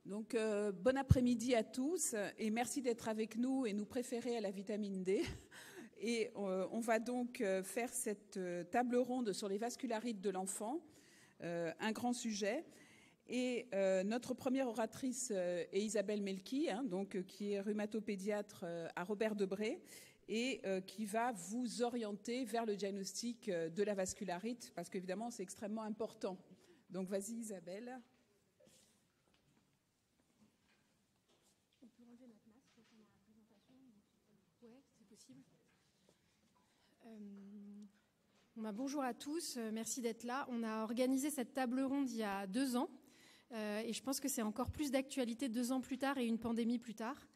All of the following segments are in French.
Donc, bon après-midi à tous et merci d'être avec nous et nous préférer à la vitamine D. Et on va donc faire cette table ronde sur les vascularites de l'enfant, un grand sujet. Et notre première oratrice est Isabelle Melki, qui est rhumatopédiatre à Robert Debré et qui va vous orienter vers le diagnostic de la vascularite parce qu'évidemment, c'est extrêmement important. Donc, vas-y Isabelle. Bonjour à tous, merci d'être là. On a organisé cette table ronde il y a 2 ans et je pense que c'est encore plus d'actualité 2 ans plus tard et une pandémie plus tard.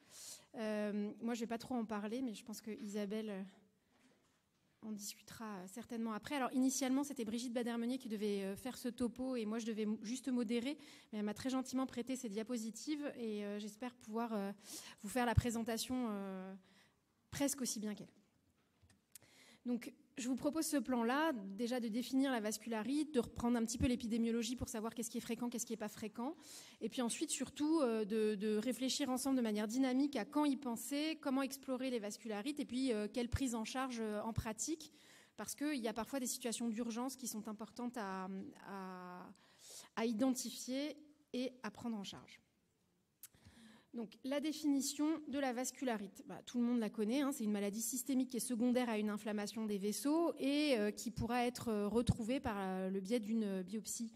Moi, je vais pas trop en parler, mais je pense que Isabelle en discutera certainement après. Alors, initialement, c'était Brigitte Badermenier qui devait faire ce topo et moi, je devais juste modérer, mais elle m'a très gentiment prêté ses diapositives et j'espère pouvoir vous faire la présentation presque aussi bien qu'elle. Donc, je vous propose ce plan-là, déjà de définir la vascularite, de reprendre un petit peu l'épidémiologie pour savoir qu'est-ce qui est fréquent, qu'est-ce qui n'est pas fréquent, et puis ensuite, surtout, de réfléchir ensemble de manière dynamique à quand y penser, comment explorer les vascularites, et puis quelle prise en charge en pratique, parce qu'il y a parfois des situations d'urgence qui sont importantes à identifier et à prendre en charge. Donc, la définition de la vascularite, tout le monde la connaît, c'est une maladie systémique qui est secondaire à une inflammation des vaisseaux et qui pourra être retrouvée par le biais d'une biopsie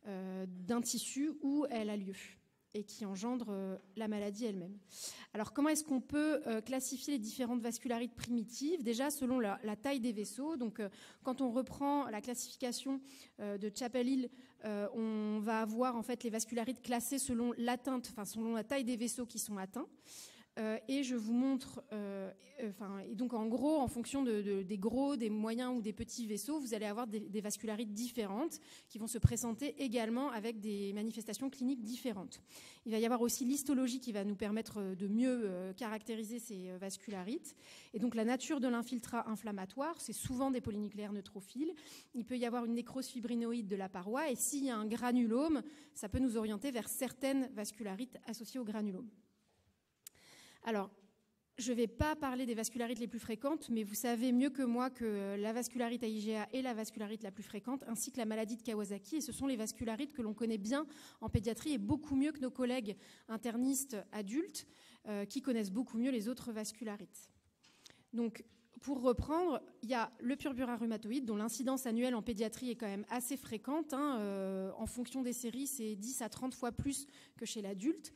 d'un tissu où elle a lieu et qui engendre la maladie elle-même. Alors, comment est-ce qu'on peut classifier les différentes vascularites primitives? Déjà, selon la taille des vaisseaux. Donc, quand on reprend la classification de Chapel-Hill, on va avoir en fait les vascularites classées selon l'atteinte, selon la taille des vaisseaux qui sont atteints. Et je vous montre, et donc en gros, en fonction des gros, des moyens ou des petits vaisseaux, vous allez avoir des vascularites différentes qui vont se présenter également avec des manifestations cliniques différentes. Il va y avoir aussi l'histologie qui va nous permettre de mieux caractériser ces vascularites. Et donc la nature de l'infiltrat inflammatoire, c'est souvent des polynucléaires neutrophiles. Il peut y avoir une nécrose fibrinoïde de la paroi et s'il y a un granulome, ça peut nous orienter vers certaines vascularites associées au granulome. Alors, je ne vais pas parler des vascularites les plus fréquentes, mais vous savez mieux que moi que la vascularite à IgA est la vascularite la plus fréquente, ainsi que la maladie de Kawasaki. Et ce sont les vascularites que l'on connaît bien en pédiatrie et beaucoup mieux que nos collègues internistes adultes qui connaissent beaucoup mieux les autres vascularites. Donc, pour reprendre, il y a le purpura rhumatoïde, dont l'incidence annuelle en pédiatrie est quand même assez fréquente. En fonction des séries, c'est 10 à 30 fois plus que chez l'adulte.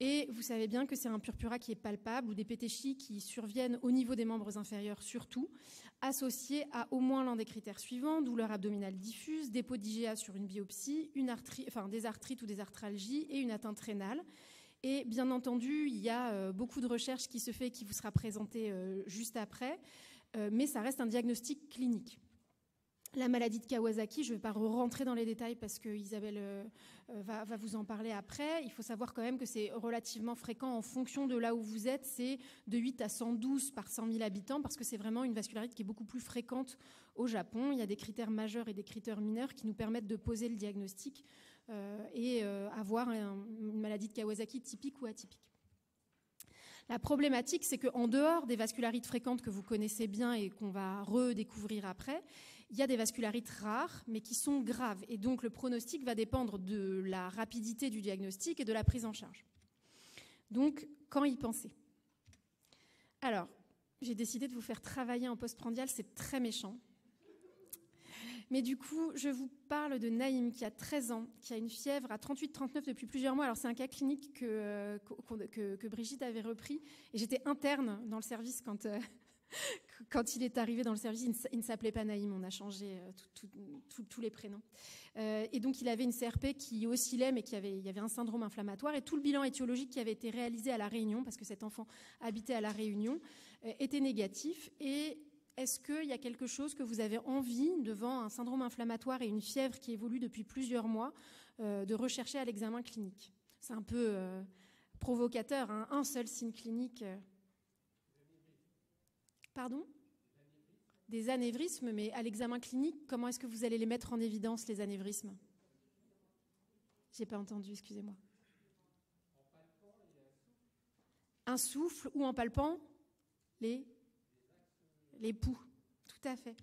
Et vous savez bien que c'est un purpura qui est palpable ou des pétéchies qui surviennent au niveau des membres inférieurs surtout, associés à au moins l'un des critères suivants: douleur abdominale diffuse, dépôt d'IgA sur une biopsie, des arthrites ou des arthralgies et une atteinte rénale. Et bien entendu, il y a beaucoup de recherches qui se fait et qui vous sera présentée juste après, mais ça reste un diagnostic clinique. La maladie de Kawasaki, je ne vais pas rentrer dans les détails parce que Isabelle va vous en parler après. Il faut savoir quand même que c'est relativement fréquent en fonction de là où vous êtes. C'est de 8 à 112 par 100 000 habitants parce que c'est vraiment une vascularite qui est beaucoup plus fréquente au Japon. Il y a des critères majeurs et des critères mineurs qui nous permettent de poser le diagnostic et avoir une maladie de Kawasaki typique ou atypique. La problématique, c'est qu'en dehors des vascularites fréquentes que vous connaissez bien et qu'on va redécouvrir après, il y a des vascularites rares, mais qui sont graves. Et donc, le pronostic va dépendre de la rapidité du diagnostic et de la prise en charge. Donc, quand y penser? Alors, j'ai décidé de vous faire travailler en postprandial, c'est très méchant. Mais du coup, je vous parle de Naïm, qui a 13 ans, qui a une fièvre à 38-39 depuis plusieurs mois. Alors, c'est un cas clinique que Brigitte avait repris. Et j'étais interne dans le service quand il est arrivé dans le service. Il ne s'appelait pas Naïm, on a changé tous les prénoms. Et donc, il avait une CRP qui oscillait, mais il y avait un syndrome inflammatoire. Et tout le bilan étiologique qui avait été réalisé à La Réunion, parce que cet enfant habitait à La Réunion, était négatif. Et est-ce qu'il y a quelque chose que vous avez envie, devant un syndrome inflammatoire et une fièvre qui évolue depuis plusieurs mois, de rechercher à l'examen clinique? C'est un peu provocateur, un seul signe clinique. Pardon? Des anévrismes, mais à l'examen clinique, comment est-ce que vous allez les mettre en évidence, les anévrismes? J'ai pas entendu, excusez-moi. un souffle ou en palpant les pouls. Tout à fait.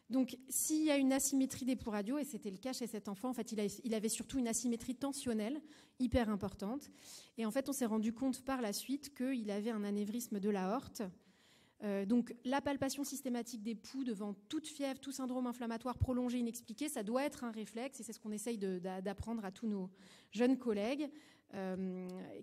Donc, s'il y a une asymétrie des pouls radiaux, et c'était le cas chez cet enfant, en fait, il avait surtout une asymétrie tensionnelle hyper importante. Et en fait, on s'est rendu compte par la suite qu'il avait un anévrisme de l'aorte. Donc, la palpation systématique des pouls devant toute fièvre, tout syndrome inflammatoire prolongé, inexpliqué, ça doit être un réflexe, et c'est ce qu'on essaye d'apprendre à tous nos jeunes collègues,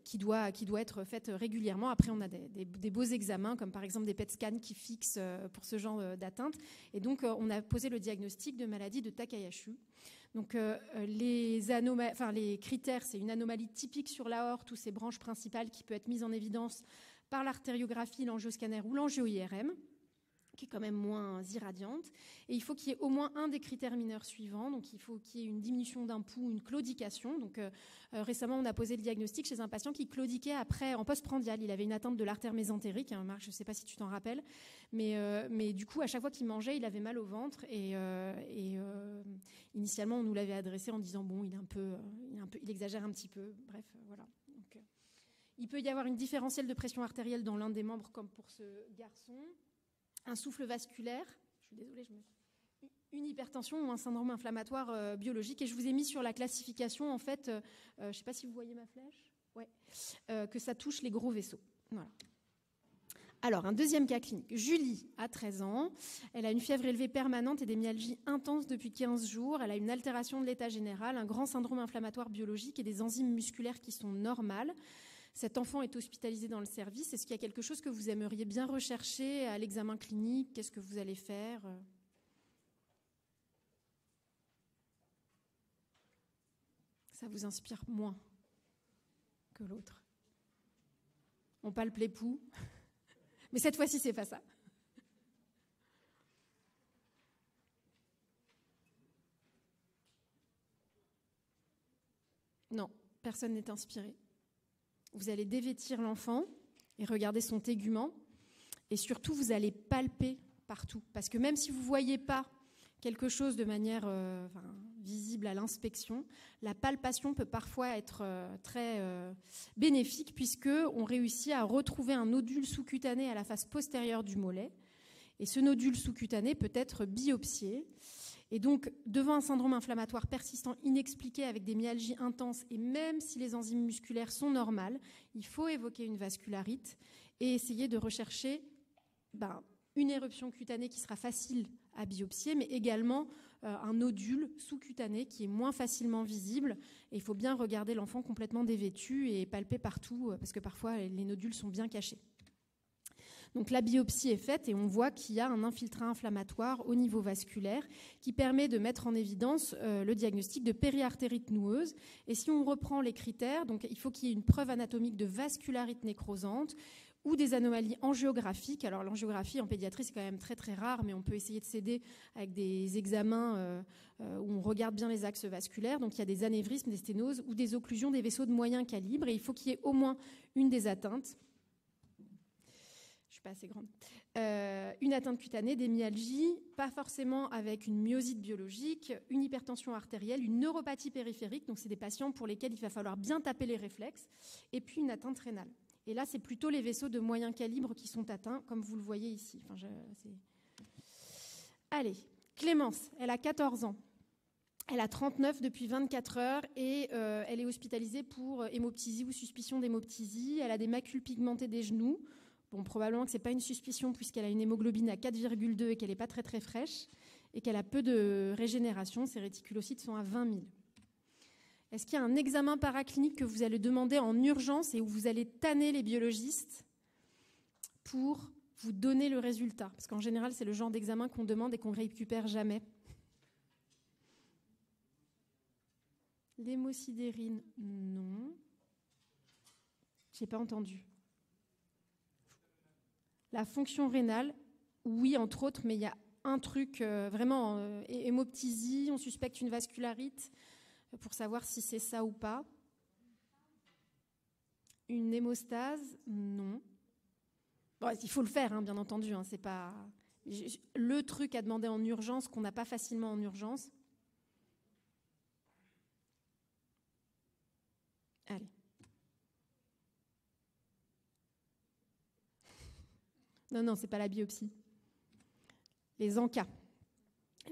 qui doit être faite régulièrement. Après, on a des beaux examens, comme par exemple des PET scans qui fixent pour ce genre d'atteinte. Et donc, on a posé le diagnostic de maladie de Takayasu. Donc, les critères, c'est une anomalie typique sur l'aorte ou ses branches principales qui peut être mise en évidence par l'artériographie, l'angioscanner ou l'angio-IRM, qui est quand même moins irradiante. Et il faut qu'il y ait au moins un des critères mineurs suivants. Donc, il faut qu'il y ait une diminution d'un pouls, une claudication. Donc, récemment, on a posé le diagnostic chez un patient qui claudiquait après en postprandial. Il avait une atteinte de l'artère mésentérique. Hein, Marc, je ne sais pas si tu t'en rappelles. Mais du coup, à chaque fois qu'il mangeait, il avait mal au ventre. Et initialement, on nous l'avait adressé en disant, bon, il exagère un petit peu. Bref, voilà. Donc, il peut y avoir une différentielle de pression artérielle dans l'un des membres, comme pour ce garçon. Un souffle vasculaire, je suis désolée, une hypertension ou un syndrome inflammatoire biologique. Et je vous ai mis sur la classification, en fait, je ne sais pas si vous voyez ma flèche, ouais, que ça touche les gros vaisseaux. Voilà. Alors, un deuxième cas clinique. Julie a 13 ans. Elle a une fièvre élevée permanente et des myalgies intenses depuis 15 jours. Elle a une altération de l'état général, un grand syndrome inflammatoire biologique et des enzymes musculaires qui sont normales. Cet enfant est hospitalisé dans le service. Est-ce qu'il y a quelque chose que vous aimeriez bien rechercher à l'examen clinique? Qu'est-ce que vous allez faire? Ça vous inspire moins que l'autre. On palpe les pouls. Mais cette fois-ci, c'est pas ça. Non, personne n'est inspiré. Vous allez dévêtir l'enfant et regarder son tégument. Et surtout, vous allez palper partout. Parce que même si vous ne voyez pas quelque chose de manière visible à l'inspection, la palpation peut parfois être très bénéfique, puisqu'on réussit à retrouver un nodule sous-cutané à la face postérieure du mollet. Et ce nodule sous-cutané peut être biopsié. Et donc, devant un syndrome inflammatoire persistant inexpliqué avec des myalgies intenses, et même si les enzymes musculaires sont normales, il faut évoquer une vascularite et essayer de rechercher une éruption cutanée qui sera facile à biopsier, mais également un nodule sous-cutané qui est moins facilement visible. Et il faut bien regarder l'enfant complètement dévêtu et palper partout, parce que parfois les nodules sont bien cachés. Donc la biopsie est faite et on voit qu'il y a un infiltrat inflammatoire au niveau vasculaire qui permet de mettre en évidence le diagnostic de périartérite noueuse. Et si on reprend les critères, donc il faut qu'il y ait une preuve anatomique de vascularite nécrosante ou des anomalies angiographiques. Alors l'angiographie en pédiatrie, c'est quand même très très rare, mais on peut essayer de s'aider avec des examens où on regarde bien les axes vasculaires. Donc il y a des anévrismes, des sténoses ou des occlusions des vaisseaux de moyen calibre. Et il faut qu'il y ait au moins une des atteintes. Je ne suis pas assez grande. Une atteinte cutanée, des myalgies, pas forcément avec une myosite biologique, une hypertension artérielle, une neuropathie périphérique, donc c'est des patients pour lesquels il va falloir bien taper les réflexes, et puis une atteinte rénale. Et là, c'est plutôt les vaisseaux de moyen calibre qui sont atteints, comme vous le voyez ici. Allez, Clémence, elle a 14 ans. Elle a 39 depuis 24 heures et elle est hospitalisée pour hémoptysie ou suspicion d'hémoptysie. Elle a des macules pigmentées des genoux. Bon, probablement que ce n'est pas une suspicion puisqu'elle a une hémoglobine à 4,2 et qu'elle n'est pas très très fraîche et qu'elle a peu de régénération. Ses réticulocytes sont à 20 000. Est-ce qu'il y a un examen paraclinique que vous allez demander en urgence et où vous allez tanner les biologistes pour vous donner le résultat? Parce qu'en général, c'est le genre d'examen qu'on demande et qu'on ne récupère jamais. L'hémosidérine, non. Je n'ai pas entendu. La fonction rénale, oui, entre autres, mais il y a un truc vraiment, hémoptysie, on suspecte une vascularite, pour savoir si c'est ça ou pas. Une hémostase, non. Bon, il faut le faire, hein, bien entendu, hein, c'est pas le truc à demander en urgence qu'on n'a pas facilement en urgence. Allez. Non, c'est pas la biopsie. Les encas.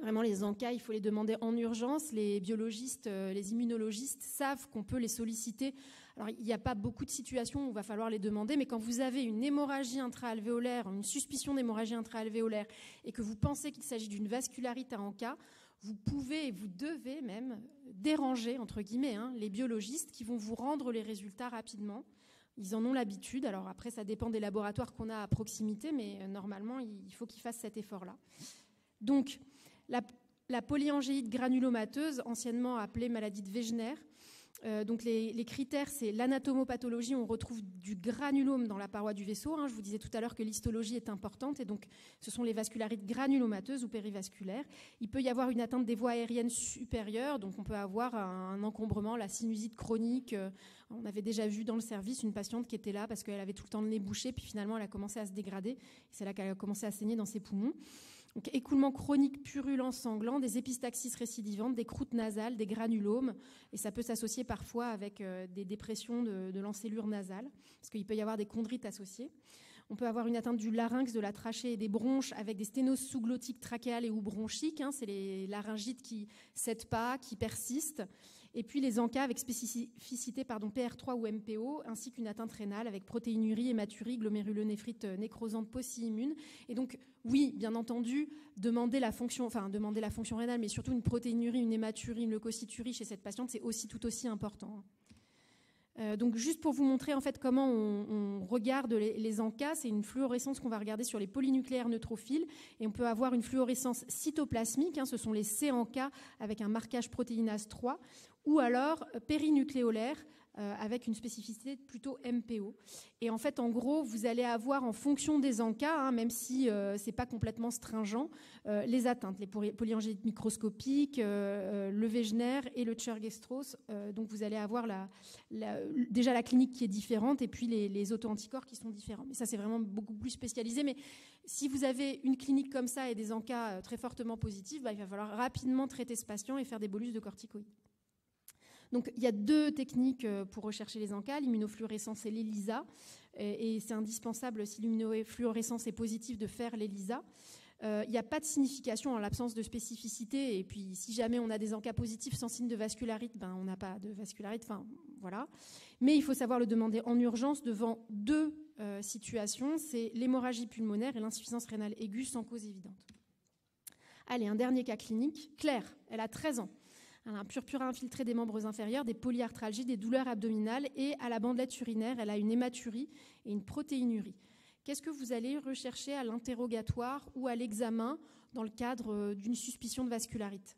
Vraiment, les encas, il faut les demander en urgence. Les biologistes, les immunologistes savent qu'on peut les solliciter. Alors, il n'y a pas beaucoup de situations où il va falloir les demander, mais quand vous avez une hémorragie intra-alvéolaire, une suspicion d'hémorragie intra-alvéolaire, et que vous pensez qu'il s'agit d'une vascularite à encas, vous pouvez et vous devez même déranger, entre guillemets, les biologistes qui vont vous rendre les résultats rapidement. Ils en ont l'habitude. Alors après, ça dépend des laboratoires qu'on a à proximité, mais normalement, il faut qu'ils fassent cet effort-là. Donc, la polyangéite granulomateuse, anciennement appelée maladie de Wegener, donc les critères, c'est l'anatomopathologie. On retrouve du granulome dans la paroi du vaisseau. Je vous disais tout à l'heure que l'histologie est importante, et donc ce sont les vascularites granulomateuses ou périvasculaires. Il peut y avoir une atteinte des voies aériennes supérieures, donc on peut avoir un encombrement, la sinusite chronique. On avait déjà vu dans le service une patiente qui était là parce qu'elle avait tout le temps le nez bouché, puis finalement elle a commencé à se dégrader. C'est là qu'elle a commencé à saigner dans ses poumons. Donc, écoulement chronique purulent sanglant, des épistaxis récidivantes, des croûtes nasales, des granulomes, et ça peut s'associer parfois avec des dépressions de l'encélure nasale, parce qu'il peut y avoir des chondrites associées. On peut avoir une atteinte du larynx, de la trachée et des bronches avec des sténoses sous-glottiques trachéales et ou bronchiques. C'est les laryngites qui ne cèdent pas, qui persistent. Et puis les encas avec spécificité PR3 ou MPO, ainsi qu'une atteinte rénale avec protéinurie, hématurie, glomérulonéphrite nécrosante post-immune. Et donc, oui, bien entendu, demander la fonction rénale, mais surtout une protéinurie, une hématurie, une leucocyturie chez cette patiente, c'est tout aussi important. Donc juste pour vous montrer en fait comment on regarde les encas, c'est une fluorescence qu'on va regarder sur les polynucléaires neutrophiles, et on peut avoir une fluorescence cytoplasmique, ce sont les C-encas avec un marquage protéinase 3, ou alors périnucléolaire avec une spécificité plutôt MPO. Et en fait, en gros, vous allez avoir en fonction des encas, même si c'est pas complètement stringent, les atteintes, les polyangélites microscopiques, le Wegener et le Churg-Strauss. Donc vous allez avoir déjà la clinique qui est différente, et puis les auto-anticorps qui sont différents. Mais ça, c'est vraiment beaucoup plus spécialisé. Mais si vous avez une clinique comme ça et des encas très fortement positifs, il va falloir rapidement traiter ce patient et faire des bolus de corticoïdes. Donc, il y a 2 techniques pour rechercher les encas, l'immunofluorescence et l'ELISA. Et c'est indispensable, si l'immunofluorescence est positive, de faire l'ELISA. Il n'y a pas de signification en l'absence de spécificité. Et puis, si jamais on a des encas positifs sans signe de vascularite, on n'a pas de vascularite. Voilà. Mais il faut savoir le demander en urgence devant 2 situations. C'est l'hémorragie pulmonaire et l'insuffisance rénale aiguë sans cause évidente. Allez, un dernier cas clinique. Claire, elle a 13 ans. Elle a un purpura infiltré des membres inférieurs, des polyarthralgies, des douleurs abdominales, et à la bandelette urinaire, elle a une hématurie et une protéinurie. Qu'est-ce que vous allez rechercher à l'interrogatoire ou à l'examen dans le cadre d'une suspicion de vascularite ?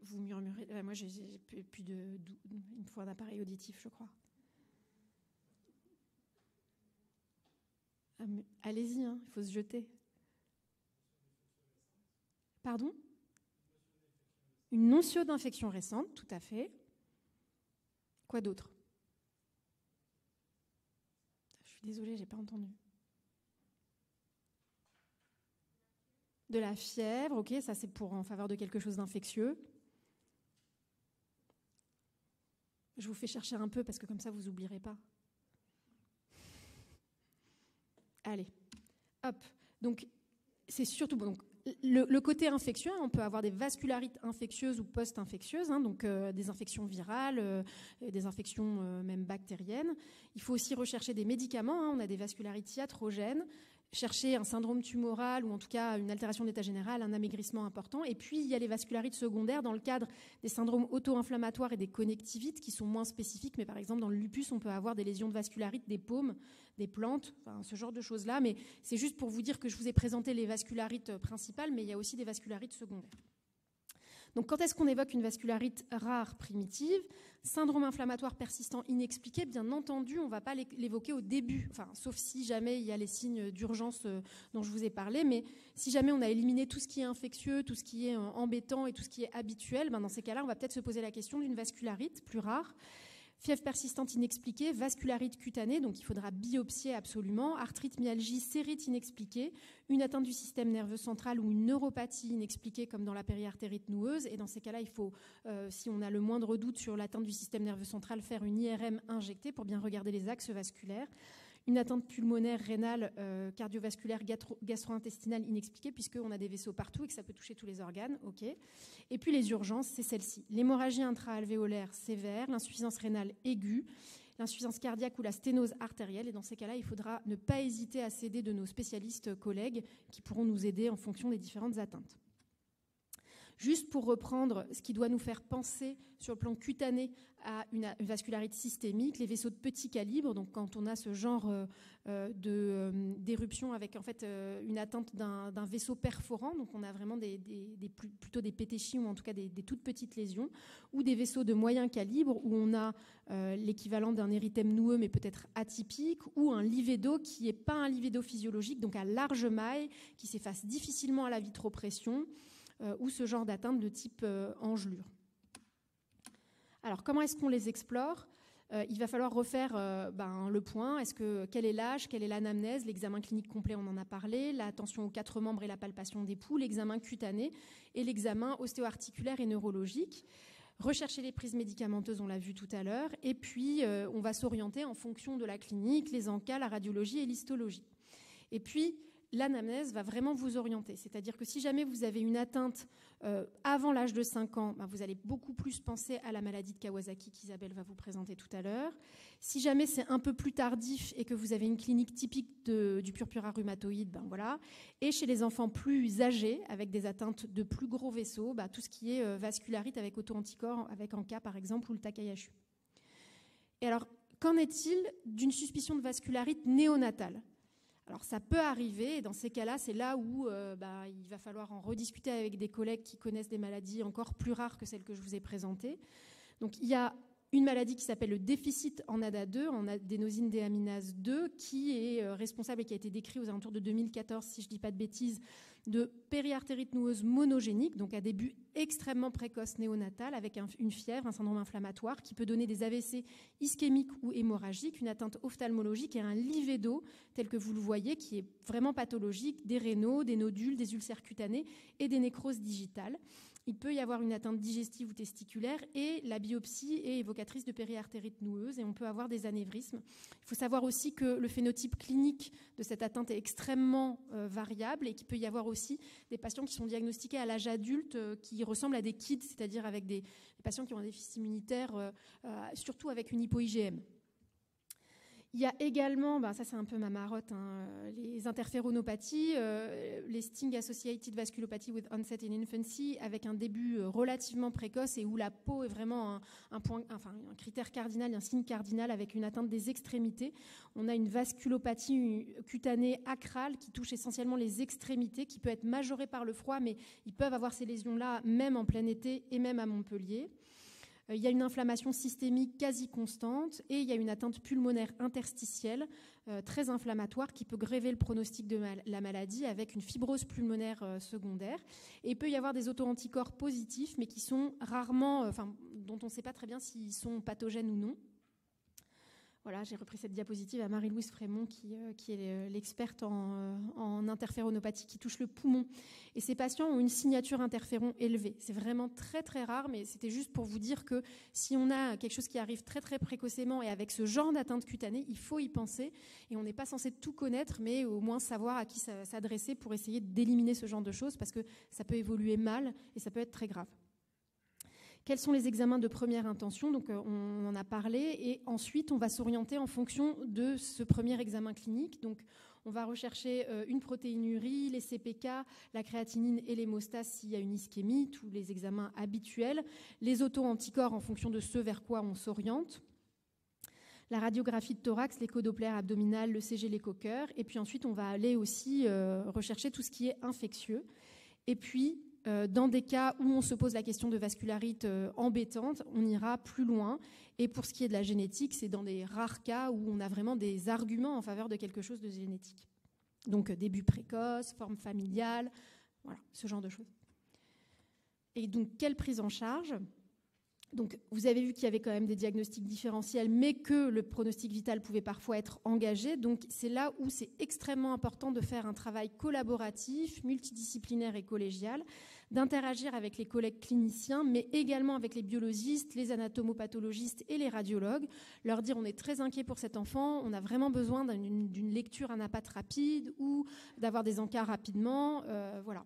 Vous murmurez. Moi, j'ai plus une fois d'appareil auditif, je crois. Allez-y, il faut se jeter. Pardon ? Une notion d'infection récente, tout à fait. Quoi d'autre ? Je suis désolée, j'ai pas entendu. De la fièvre, ok, ça c'est pour en faveur de quelque chose d'infectieux. Je vous fais chercher un peu parce que comme ça vous n'oublierez pas. Allez, hop. Donc, c'est surtout donc, le côté infectieux. On peut avoir des vascularites infectieuses ou post-infectieuses, donc des infections virales, des infections même bactériennes. Il faut aussi rechercher des médicaments. On a des vascularites iatrogènes. Chercher un syndrome tumoral ou en tout cas une altération d'état général, un amaigrissement important. Et puis, il y a les vascularites secondaires dans le cadre des syndromes auto-inflammatoires et des connectivites qui sont moins spécifiques. Mais par exemple, dans le lupus, on peut avoir des lésions de vascularites des paumes, des plantes, ce genre de choses-là. Mais c'est juste pour vous dire que je vous ai présenté les vascularites principales, mais il y a aussi des vascularites secondaires. Donc, quand est-ce qu'on évoque une vascularite rare primitive ? Syndrome inflammatoire persistant inexpliqué, bien entendu, on ne va pas l'évoquer au début, sauf si jamais il y a les signes d'urgence dont je vous ai parlé, mais si jamais on a éliminé tout ce qui est infectieux, tout ce qui est embêtant et tout ce qui est habituel, dans ces cas-là, on va peut-être se poser la question d'une vascularite plus rare. Fièvre persistante inexpliquée, vascularite cutanée, donc il faudra biopsier absolument, arthrite, myalgie, cérite inexpliquée, une atteinte du système nerveux central ou une neuropathie inexpliquée comme dans la périartérite noueuse. Et dans ces cas-là, il faut, si on a le moindre doute sur l'atteinte du système nerveux central, faire une IRM injectée pour bien regarder les axes vasculaires. Une atteinte pulmonaire, rénale, cardiovasculaire, gastro-intestinale inexpliquée, puisqu'on a des vaisseaux partout et que ça peut toucher tous les organes. Okay. Et puis les urgences, c'est celle-ci. L'hémorragie intra-alvéolaire sévère, l'insuffisance rénale aiguë, l'insuffisance cardiaque ou la sténose artérielle. Et dans ces cas-là, il faudra ne pas hésiter à s'aider de nos spécialistes collègues qui pourront nous aider en fonction des différentes atteintes. Juste pour reprendre ce qui doit nous faire penser sur le plan cutané à une vascularite systémique, les vaisseaux de petit calibre, donc quand on a ce genre d'éruption avec en fait une atteinte d'un vaisseau perforant, donc on a vraiment plutôt des pétéchies ou en tout cas des toutes petites lésions, ou des vaisseaux de moyen calibre où on a l'équivalent d'un érythème noueux mais peut-être atypique, ou un livédo qui n'est pas un livédo physiologique, donc à large maille, qui s'efface difficilement à la vitropression, ou ce genre d'atteinte de type engelure. Alors, comment est-ce qu'on les explore ? Il va falloir refaire le point. Quel est l'âge, quelle est l'anamnèse, l'examen clinique complet, on en a parlé, l'attention aux 4 membres et la palpation des pouls, l'examen cutané et l'examen ostéo-articulaire et neurologique. Rechercher les prises médicamenteuses, on l'a vu tout à l'heure. Et puis, on va s'orienter en fonction de la clinique, les encas, la radiologie et l'histologie. Et puis, l'anamnèse va vraiment vous orienter. C'est-à-dire que si jamais vous avez une atteinte avant l'âge de 5 ans, vous allez beaucoup plus penser à la maladie de Kawasaki qu'Isabelle va vous présenter tout à l'heure. Si jamais c'est un peu plus tardif et que vous avez une clinique typique du purpura rhumatoïde, voilà. Et chez les enfants plus âgés, avec des atteintes de plus gros vaisseaux, tout ce qui est vascularite avec auto-anticorps, avec ANCA par exemple, ou le Takayasu. Et alors, qu'en est-il d'une suspicion de vascularite néonatale ? Alors ça peut arriver, et dans ces cas-là, c'est là où il va falloir en rediscuter avec des collègues qui connaissent des maladies encore plus rares que celles que je vous ai présentées. Donc il y a une maladie qui s'appelle le déficit en ADA2, en adénosine déaminase 2, qui est responsable et qui a été décrit aux alentours de 2014, si je ne dis pas de bêtises, de périartérite noueuse monogénique, donc à début extrêmement précoce néonatal, avec une fièvre, un syndrome inflammatoire, qui peut donner des AVC ischémiques ou hémorragiques, une atteinte ophtalmologique et un livédo, tel que vous le voyez, qui est vraiment pathologique, des rénaux, des nodules, des ulcères cutanés et des nécroses digitales. Il peut y avoir une atteinte digestive ou testiculaire et la biopsie est évocatrice de périartérite noueuse et on peut avoir des anévrismes. Il faut savoir aussi que le phénotype clinique de cette atteinte est extrêmement variable et qu'il peut y avoir aussi des patients qui sont diagnostiqués à l'âge adulte qui ressemblent à des kids, c'est-à-dire avec des patients qui ont un déficit immunitaire, surtout avec une hypo-IgM. Il y a également, ça c'est un peu ma marotte, les interféronopathies, les Sting Associated Vasculopathy with Onset in Infancy, avec un début relativement précoce et où la peau est vraiment un critère cardinal, un signe cardinal avec une atteinte des extrémités. On a une vasculopathie cutanée acrale qui touche essentiellement les extrémités, qui peut être majorée par le froid, mais ils peuvent avoir ces lésions-là même en plein été et même à Montpellier. Il y a une inflammation systémique quasi constante et il y a une atteinte pulmonaire interstitielle très inflammatoire qui peut grever le pronostic de la maladie avec une fibrose pulmonaire secondaire. Et il peut y avoir des auto-anticorps positifs mais qui sont rarement, dont on ne sait pas très bien s'ils sont pathogènes ou non. Voilà, j'ai repris cette diapositive à Marie-Louise Frémont, qui est l'experte en interféronopathie qui touche le poumon. Et ces patients ont une signature interféron élevée. C'est vraiment très très rare, mais c'était juste pour vous dire que si on a quelque chose qui arrive très très précocement et avec ce genre d'atteinte cutanée, il faut y penser. Et on n'est pas censé tout connaître, mais au moins savoir à qui s'adresser pour essayer d'éliminer ce genre de choses, parce que ça peut évoluer mal et ça peut être très grave. Quels sont les examens de première intention ? Donc, on en a parlé. Et ensuite, on va s'orienter en fonction de ce premier examen clinique. Donc, on va rechercher une protéinurie, les CPK, la créatinine et l'hémostase s'il y a une ischémie, tous les examens habituels. Les auto-anticorps en fonction de ce vers quoi on s'oriente. La radiographie de thorax, l'écho-doppler abdominal, le CG, l'écho-cœur. Et puis ensuite, on va aller aussi rechercher tout ce qui est infectieux. Et puis, dans des cas où on se pose la question de vascularite embêtante, on ira plus loin. Et pour ce qui est de la génétique, c'est dans des rares cas où on a vraiment des arguments en faveur de quelque chose de génétique. Donc début précoce, forme familiale, voilà, ce genre de choses. Et donc, quelle prise en charge ? Donc, vous avez vu qu'il y avait quand même des diagnostics différentiels, mais que le pronostic vital pouvait parfois être engagé. Donc, c'est là où c'est extrêmement important de faire un travail collaboratif, multidisciplinaire et collégial, d'interagir avec les collègues cliniciens, mais également avec les biologistes, les anatomopathologistes et les radiologues, leur dire on est très inquiet pour cet enfant, on a vraiment besoin d'une lecture anapath rapide ou d'avoir des encas rapidement, voilà.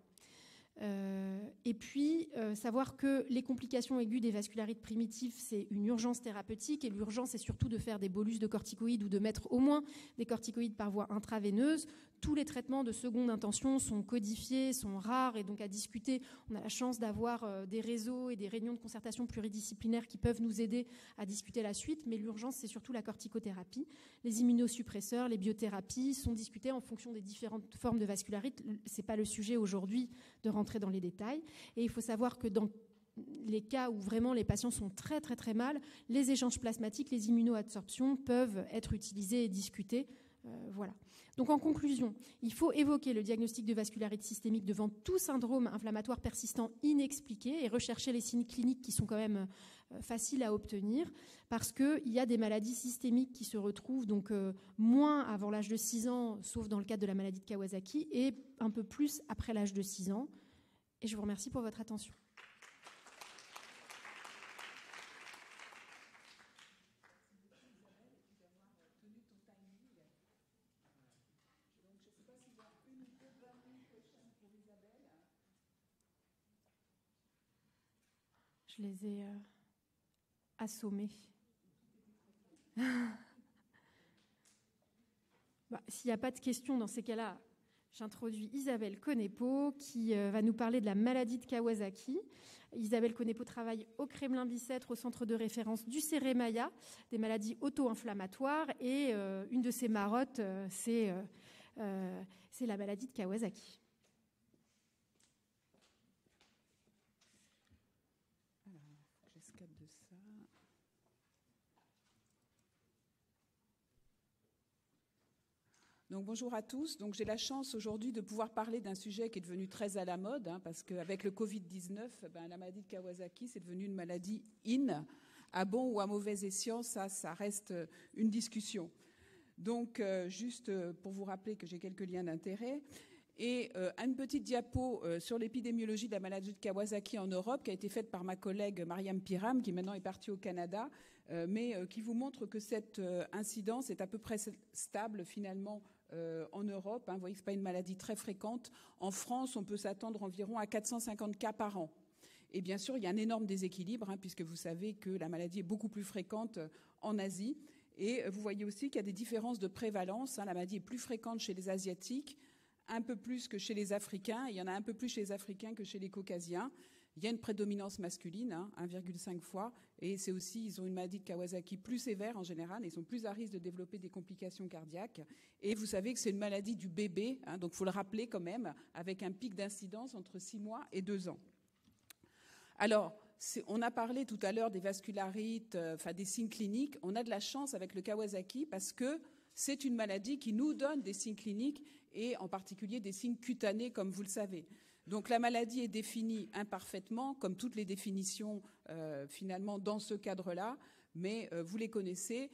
Et puis, savoir que les complications aiguës des vascularites primitives, c'est une urgence thérapeutique, et l'urgence, c'est surtout de faire des bolus de corticoïdes ou de mettre au moins des corticoïdes par voie intraveineuse. Tous les traitements de seconde intention sont codifiés, sont rares, et donc à discuter, on a la chance d'avoir des réseaux et des réunions de concertation pluridisciplinaires qui peuvent nous aider à discuter la suite, mais l'urgence, c'est surtout la corticothérapie. Les immunosuppresseurs, les biothérapies sont discutés en fonction des différentes formes de vascularite. Ce n'est pas le sujet aujourd'hui de rentrer dans les détails. Et il faut savoir que dans les cas où vraiment les patients sont très très très mal, les échanges plasmatiques, les immunoadsorptions peuvent être utilisés et discutés. Voilà. Donc en conclusion, il faut évoquer le diagnostic de vascularite systémique devant tout syndrome inflammatoire persistant inexpliqué et rechercher les signes cliniques qui sont quand même faciles à obtenir, parce qu'il y a des maladies systémiques qui se retrouvent donc moins avant l'âge de 6 ans, sauf dans le cadre de la maladie de Kawasaki, et un peu plus après l'âge de 6 ans. Et je vous remercie pour votre attention. Je les ai assommés. S'il n'y a pas de questions dans ces cas-là, j'introduis Isabelle Konepo qui va nous parler de la maladie de Kawasaki. Isabelle Konepo travaille au Kremlin-Bicêtre, au centre de référence du CEREMAIA, des maladies auto-inflammatoires, et une de ses marottes, c'est la maladie de Kawasaki. Donc, bonjour à tous. Donc, j'ai la chance aujourd'hui de pouvoir parler d'un sujet qui est devenu très à la mode, parce qu'avec le Covid-19, la maladie de Kawasaki, c'est devenu une maladie in. À bon ou à mauvais escient, ça reste une discussion. Donc, juste pour vous rappeler que j'ai quelques liens d'intérêt, et une petite diapo sur l'épidémiologie de la maladie de Kawasaki en Europe, qui a été faite par ma collègue Mariam Piram, qui maintenant est partie au Canada, mais qui vous montre que cette incidence est à peu près stable finalement en Europe. Vous voyez que ce n'est pas une maladie très fréquente. En France, on peut s'attendre environ à 450 cas par an. Et bien sûr, il y a un énorme déséquilibre, puisque vous savez que la maladie est beaucoup plus fréquente en Asie. Et vous voyez aussi qu'il y a des différences de prévalence. La maladie est plus fréquente chez les Asiatiques, un peu plus que chez les Africains. Il y en a un peu plus chez les Africains que chez les Caucasiens. Il y a une prédominance masculine, 1,5 fois, et c'est aussi, ils ont une maladie de Kawasaki plus sévère en général, ils sont plus à risque de développer des complications cardiaques. Et vous savez que c'est une maladie du bébé, donc il faut le rappeler quand même, avec un pic d'incidence entre 6 mois et 2 ans. Alors, on a parlé tout à l'heure des vascularites, des signes cliniques. On a de la chance avec le Kawasaki parce que c'est une maladie qui nous donne des signes cliniques et en particulier des signes cutanés, comme vous le savez. Donc la maladie est définie imparfaitement, comme toutes les définitions finalement dans ce cadre-là, mais vous les connaissez.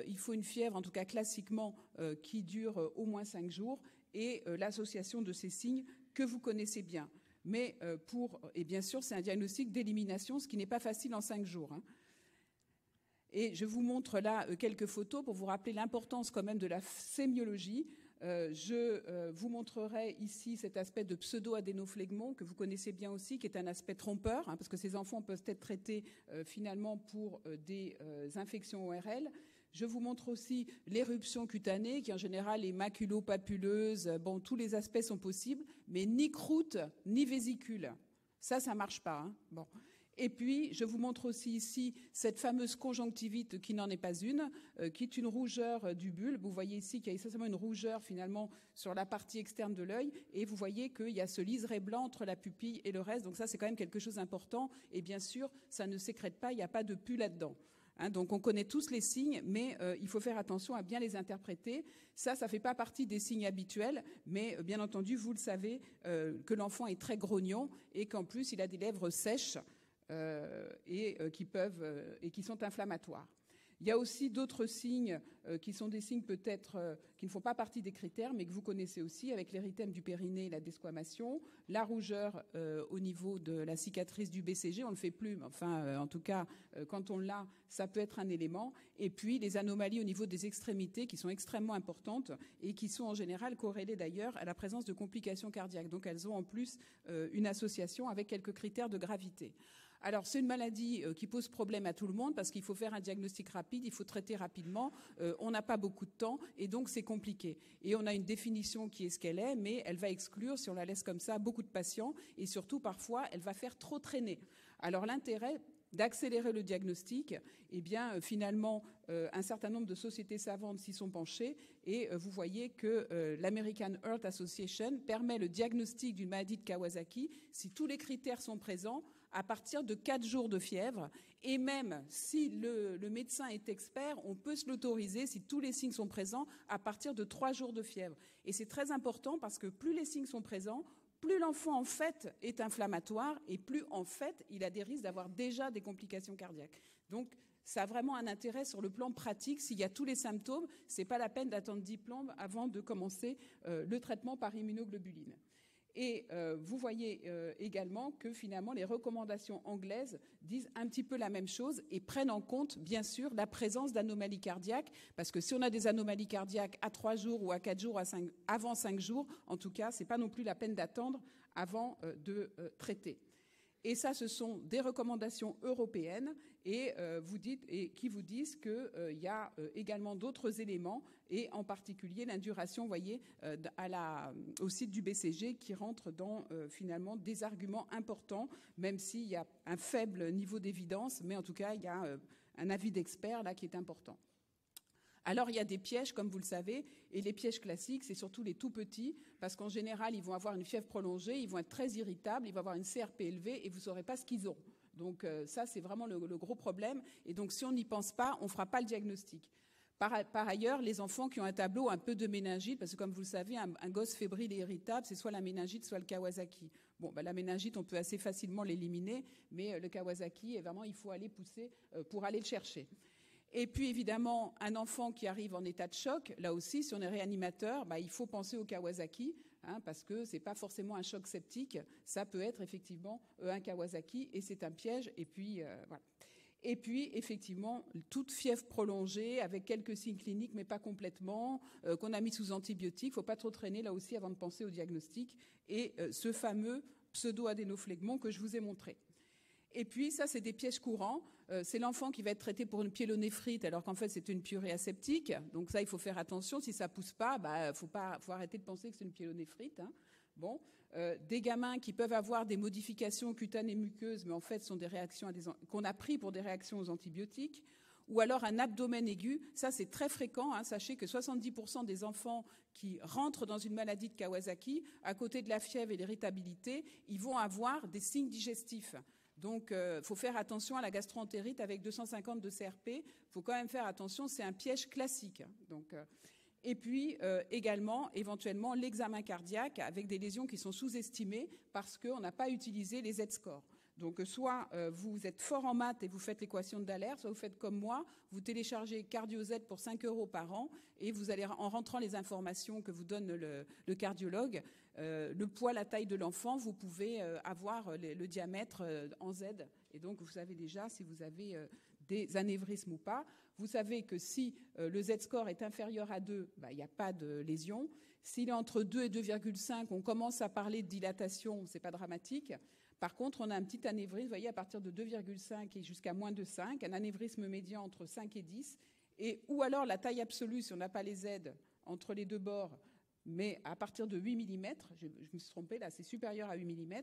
Il faut une fièvre, en tout cas classiquement, qui dure au moins 5 jours et l'association de ces signes que vous connaissez bien. Mais et bien sûr, c'est un diagnostic d'élimination, ce qui n'est pas facile en 5 jours. Et je vous montre là quelques photos pour vous rappeler l'importance quand même de la sémiologie. Je vous montrerai ici cet aspect de pseudo-adénophlégmon que vous connaissez bien aussi, qui est un aspect trompeur, parce que ces enfants peuvent être traités finalement pour des infections ORL. Je vous montre aussi l'éruption cutanée, qui en général est maculo-papuleuse. Bon, tous les aspects sont possibles, mais ni croûte, ni vésicule. Ça ne marche pas. Bon. Et puis, je vous montre aussi ici cette fameuse conjonctivite qui n'en est pas une, qui est une rougeur du bulbe. Vous voyez ici qu'il y a essentiellement une rougeur finalement sur la partie externe de l'œil. Et vous voyez qu'il y a ce liseré blanc entre la pupille et le reste. Donc ça, c'est quand même quelque chose d'important. Et bien sûr, ça ne sécrète pas, il n'y a pas de pus là-dedans. Donc on connaît tous les signes, mais il faut faire attention à bien les interpréter. Ça ne fait pas partie des signes habituels, mais bien entendu, vous le savez, que l'enfant est très grognon et qu'en plus, il a des lèvres sèches. qui sont inflammatoires. Il y a aussi d'autres signes qui sont des signes peut-être qui ne font pas partie des critères, mais que vous connaissez aussi, avec l'érythème du périnée et la desquamation, la rougeur au niveau de la cicatrice du BCG, on ne le fait plus, mais enfin, en tout cas, quand on l'a, ça peut être un élément. Et puis, les anomalies au niveau des extrémités qui sont extrêmement importantes et qui sont en général corrélées d'ailleurs à la présence de complications cardiaques. Donc, elles ont en plus une association avec quelques critères de gravité. Alors, c'est une maladie qui pose problème à tout le monde parce qu'il faut faire un diagnostic rapide, il faut traiter rapidement, on n'a pas beaucoup de temps et donc c'est compliqué. Et on a une définition qui est ce qu'elle est, mais elle va exclure, si on la laisse comme ça, beaucoup de patients et surtout, parfois, elle va faire trop traîner. Alors, l'intérêt d'accélérer le diagnostic, eh bien, finalement, un certain nombre de sociétés savantes s'y sont penchées et vous voyez que l'American Heart Association permet le diagnostic d'une maladie de Kawasaki si tous les critères sont présents à partir de 4 jours de fièvre. Et même si le médecin est expert, on peut se l'autoriser, si tous les signes sont présents, à partir de 3 jours de fièvre. Et c'est très important parce que plus les signes sont présents, plus l'enfant, en fait, est inflammatoire et plus, en fait, il a des risques d'avoir déjà des complications cardiaques. Donc, ça a vraiment un intérêt sur le plan pratique. S'il y a tous les symptômes, ce n'est pas la peine d'attendre diplôme avant de commencer le traitement par immunoglobuline. Et vous voyez également que finalement les recommandations anglaises disent un petit peu la même chose et prennent en compte bien sûr la présence d'anomalies cardiaques, parce que si on a des anomalies cardiaques à 3 jours ou à 4 jours, avant 5 jours, en tout cas, ce n'est pas non plus la peine d'attendre avant de traiter. Et ça, ce sont des recommandations européennes et qui vous disent qu'il y a également d'autres éléments, et en particulier l'induration, vous voyez, au site du BCG, qui rentre dans finalement des arguments importants, même s'il y a un faible niveau d'évidence, mais en tout cas, il y a un avis d'expert là qui est important. Alors, il y a des pièges, comme vous le savez, et les pièges classiques, c'est surtout les tout petits, parce qu'en général, ils vont avoir une fièvre prolongée, ils vont être très irritables, ils vont avoir une CRP élevée, et vous ne saurez pas ce qu'ils ont. Donc ça, c'est vraiment le gros problème. Et donc, si on n'y pense pas, on ne fera pas le diagnostic. Par ailleurs, les enfants qui ont un tableau un peu de méningite, parce que comme vous le savez, un gosse fébrile et irritable, c'est soit la méningite, soit le Kawasaki. Bon, la méningite, on peut assez facilement l'éliminer, mais le Kawasaki, vraiment, il faut aller pousser pour aller le chercher. Et puis, évidemment, un enfant qui arrive en état de choc, là aussi, si on est réanimateur, il faut penser au Kawasaki, parce que ce n'est pas forcément un choc septique, ça peut être effectivement un Kawasaki, et c'est un piège, et puis voilà. Et puis, effectivement, toute fièvre prolongée, avec quelques signes cliniques, mais pas complètement, qu'on a mis sous antibiotiques, il ne faut pas trop traîner là aussi avant de penser au diagnostic, et ce fameux pseudo-adénoflegmon que je vous ai montré. Et puis, ça, c'est des pièges courants. C'est l'enfant qui va être traité pour une pyélonéphrite, alors qu'en fait, c'est une pyurée aseptique. Donc ça, il faut faire attention. Si ça ne pousse pas, faut arrêter de penser que c'est une pyélonéphrite. Bon, des gamins qui peuvent avoir des modifications cutanées muqueuses, mais en fait, sont des réactions qu'on a pris pour des réactions aux antibiotiques. Ou alors un abdomen aigu. Ça, c'est très fréquent. Sachez que 70% des enfants qui rentrent dans une maladie de Kawasaki, à côté de la fièvre et l'irritabilité, ils vont avoir des signes digestifs. Donc, il faut faire attention à la gastro-entérite avec 250 de CRP. Il faut quand même faire attention, c'est un piège classique. Donc, et puis, également, éventuellement, l'examen cardiaque avec des lésions qui sont sous-estimées parce qu'on n'a pas utilisé les Z-scores. Donc, soit vous êtes fort en maths et vous faites l'équation de Dallaire, soit vous faites comme moi, vous téléchargez CardioZ pour 5 € par an et vous allez, en rentrant les informations que vous donne le cardiologue, le poids, la taille de l'enfant, vous pouvez avoir le diamètre en Z. Et donc, vous savez déjà si vous avez des anévrismes ou pas. Vous savez que si le Z-score est inférieur à 2, il n'y a pas de lésion. S'il est entre 2 et 2,5, on commence à parler de dilatation, ce n'est pas dramatique. Par contre, on a un petit anévrisme, vous voyez, à partir de 2,5 et jusqu'à moins de 5, un anévrisme médian entre 5 et 10, ou alors la taille absolue, si on n'a pas les Z entre les deux bords, mais à partir de 8 mm, je me suis trompée, là, c'est supérieur à 8 mm,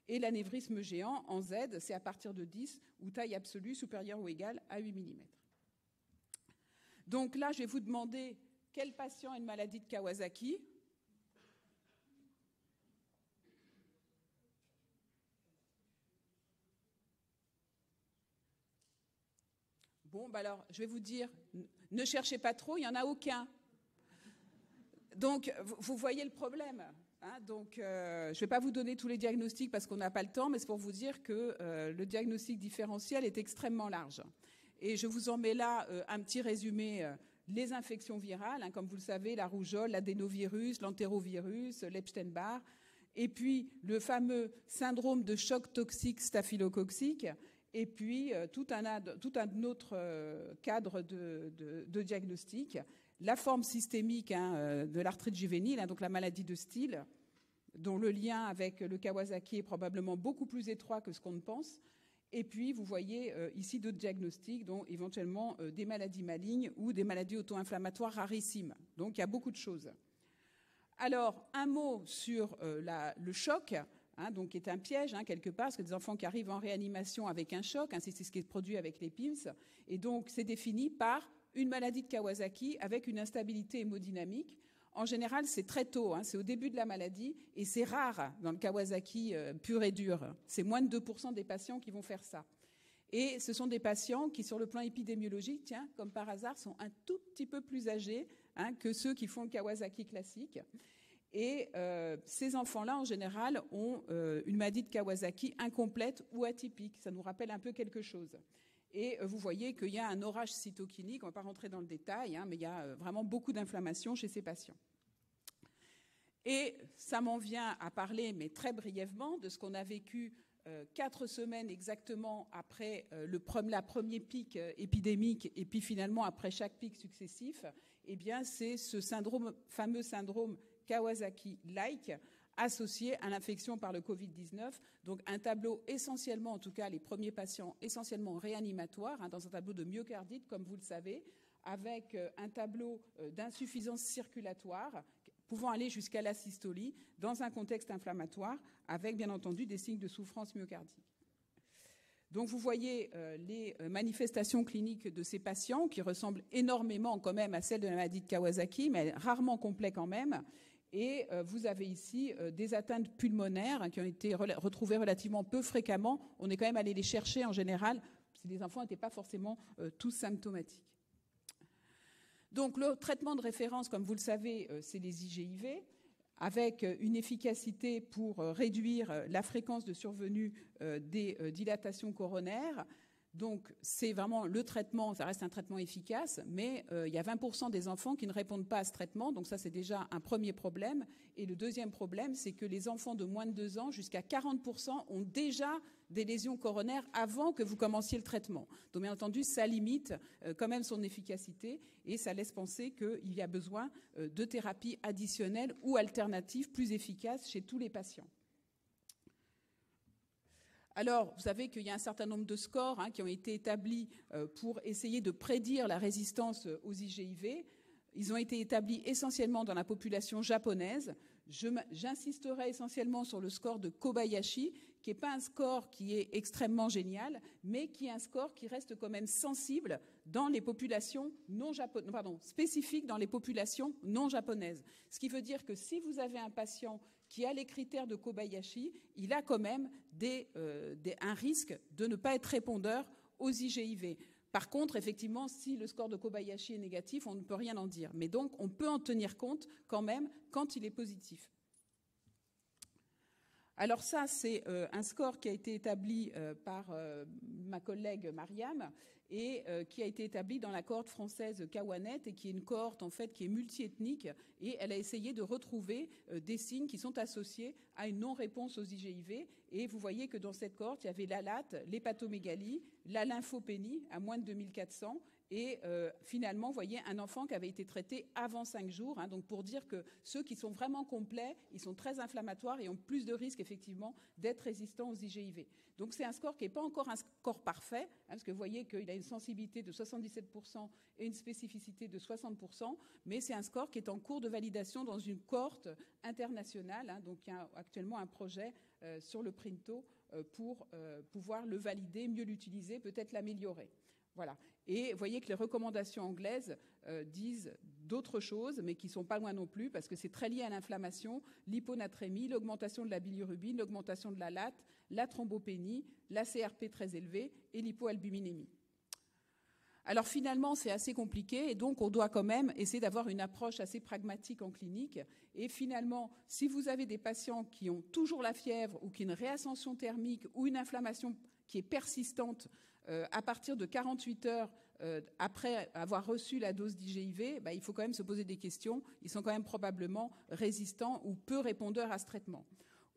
et l'anévrisme géant en Z, c'est à partir de 10, ou taille absolue supérieure ou égale à 8 mm. Donc là, je vais vous demander quel patient a une maladie de Kawasaki. Bon, alors, je vais vous dire, ne cherchez pas trop, il n'y en a aucun. Donc, vous voyez le problème. Donc, je ne vais pas vous donner tous les diagnostics parce qu'on n'a pas le temps, mais c'est pour vous dire que le diagnostic différentiel est extrêmement large. Et je vous en mets là un petit résumé. Les infections virales, comme vous le savez, la rougeole, l'adénovirus, l'entérovirus, l'Epstein-Barr, et puis le fameux syndrome de choc toxique staphylococcique, et puis tout un autre cadre de diagnostic. La forme systémique de l'arthrite juvénile, donc la maladie de Still, dont le lien avec le Kawasaki est probablement beaucoup plus étroit que ce qu'on ne pense. Et puis, vous voyez ici d'autres diagnostics, dont éventuellement des maladies malignes ou des maladies auto-inflammatoires rarissimes. Donc, il y a beaucoup de choses. Alors, un mot sur le choc, donc, qui est un piège, quelque part, parce que des enfants qui arrivent en réanimation avec un choc, c'est ce qui est produit avec les PIMS. Et donc, c'est défini par une maladie de Kawasaki avec une instabilité hémodynamique. En général, c'est très tôt, c'est au début de la maladie, et c'est rare dans le Kawasaki pur et dur. C'est moins de 2% des patients qui vont faire ça. Et ce sont des patients qui, sur le plan épidémiologique, comme par hasard, sont un tout petit peu plus âgés que ceux qui font le Kawasaki classique. Et ces enfants-là, en général, ont une maladie de Kawasaki incomplète ou atypique. Ça nous rappelle un peu quelque chose. Et vous voyez qu'il y a un orage cytokinique, on ne va pas rentrer dans le détail, mais il y a vraiment beaucoup d'inflammation chez ces patients. Et ça m'en vient à parler, mais très brièvement, de ce qu'on a vécu 4 semaines exactement après la première pic épidémique, et puis finalement après chaque pic successif. Eh bien, c'est ce fameux syndrome Kawasaki-like, associé à l'infection par le Covid-19. Donc un tableau essentiellement, en tout cas les premiers patients, essentiellement réanimatoire, dans un tableau de myocardite, comme vous le savez, avec un tableau d'insuffisance circulatoire pouvant aller jusqu'à la systolie dans un contexte inflammatoire, avec bien entendu des signes de souffrance myocardique. Donc vous voyez les manifestations cliniques de ces patients qui ressemblent énormément quand même à celles de la maladie de Kawasaki, mais rarement complets quand même. Et vous avez ici des atteintes pulmonaires qui ont été retrouvées relativement peu fréquemment. On est quand même allé les chercher en général, si les enfants n'étaient pas forcément tous symptomatiques. Donc le traitement de référence, comme vous le savez, c'est les IGIV, avec une efficacité pour réduire la fréquence de survenue des dilatations coronaires. Donc, c'est vraiment le traitement, ça reste un traitement efficace, mais il y a 20% des enfants qui ne répondent pas à ce traitement. Donc ça, c'est déjà un premier problème. Et le deuxième problème, c'est que les enfants de moins de 2 ans, jusqu'à 40%, ont déjà des lésions coronaires avant que vous commenciez le traitement. Donc, bien entendu, ça limite quand même son efficacité et ça laisse penser qu'il y a besoin de thérapies additionnelles ou alternatives plus efficaces chez tous les patients. Alors, vous savez qu'il y a un certain nombre de scores qui ont été établis pour essayer de prédire la résistance aux IGIV. Ils ont été établis essentiellement dans la population japonaise. J'insisterai essentiellement sur le score de Kobayashi, qui n'est pas un score qui est extrêmement génial, mais qui est un score qui reste quand même sensible dans les populations spécifique dans les populations non japonaises. Ce qui veut dire que si vous avez un patient qui a les critères de Kobayashi, il a quand même un risque de ne pas être répondeur aux IGIV. Par contre, effectivement, si le score de Kobayashi est négatif, on ne peut rien en dire. Mais donc, on peut en tenir compte quand même quand il est positif. Alors ça, c'est un score qui a été établi par ma collègue Mariam et qui a été établi dans la cohorte française Kawanet et qui est une cohorte en fait qui est multiethnique et elle a essayé de retrouver des signes qui sont associés à une non-réponse aux IGIV et vous voyez que dans cette cohorte, il y avait l'ALAT, l'hépatomégalie, la lymphopénie à moins de 2400 et finalement, vous voyez un enfant qui avait été traité avant 5 jours. Donc pour dire que ceux qui sont vraiment complets, ils sont très inflammatoires et ont plus de risques effectivement d'être résistants aux IGIV. Donc c'est un score qui n'est pas encore un score parfait, parce que vous voyez qu'il a une sensibilité de 77% et une spécificité de 60%, mais c'est un score qui est en cours de validation dans une cohorte internationale. Donc il y a actuellement un projet sur le Printo pour pouvoir le valider, mieux l'utiliser, peut-être l'améliorer. Voilà. Et vous voyez que les recommandations anglaises disent d'autres choses, mais qui ne sont pas loin non plus, parce que c'est très lié à l'inflammation, l'hyponatrémie, l'augmentation de la bilirubine, l'augmentation de la LAT, la thrombopénie, la CRP très élevée et l'hypoalbuminémie. Alors finalement, c'est assez compliqué et donc on doit quand même essayer d'avoir une approche assez pragmatique en clinique. Et finalement, si vous avez des patients qui ont toujours la fièvre ou qui ont une réascension thermique ou une inflammation qui est persistante à partir de 48 heures après avoir reçu la dose d'IGIV, il faut quand même se poser des questions. Ils sont quand même probablement résistants ou peu répondeurs à ce traitement.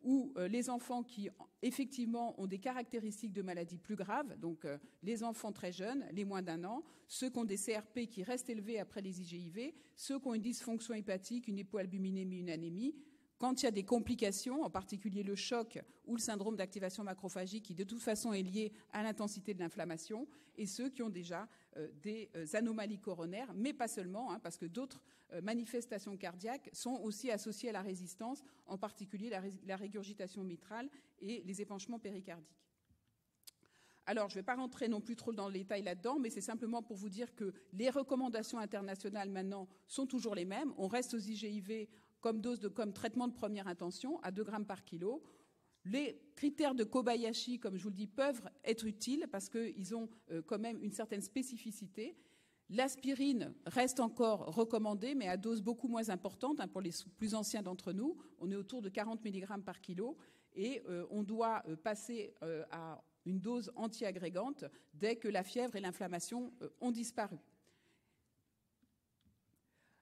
Ou les enfants qui, effectivement, ont des caractéristiques de maladies plus graves, donc les enfants très jeunes, les moins d'1 an, ceux qui ont des CRP qui restent élevés après les IGIV, ceux qui ont une dysfonction hépatique, une hypoalbuminémie, une anémie. Quand il y a des complications, en particulier le choc ou le syndrome d'activation macrophagique, qui de toute façon est lié à l'intensité de l'inflammation, et ceux qui ont déjà des anomalies coronaires, mais pas seulement, parce que d'autres manifestations cardiaques sont aussi associées à la résistance, en particulier la régurgitation mitrale et les épanchements péricardiques. Alors, je ne vais pas rentrer non plus trop dans le détail là-dedans, mais c'est simplement pour vous dire que les recommandations internationales maintenant sont toujours les mêmes. On reste aux IGIV comme traitement de première intention à 2 grammes par kilo. Les critères de Kobayashi, comme je vous le dis, peuvent être utiles parce qu'ils ont quand même une certaine spécificité. L'aspirine reste encore recommandée, mais à dose beaucoup moins importante pour les plus anciens d'entre nous. On est autour de 40 mg par kilo et on doit passer à une dose antiagrégante dès que la fièvre et l'inflammation ont disparu.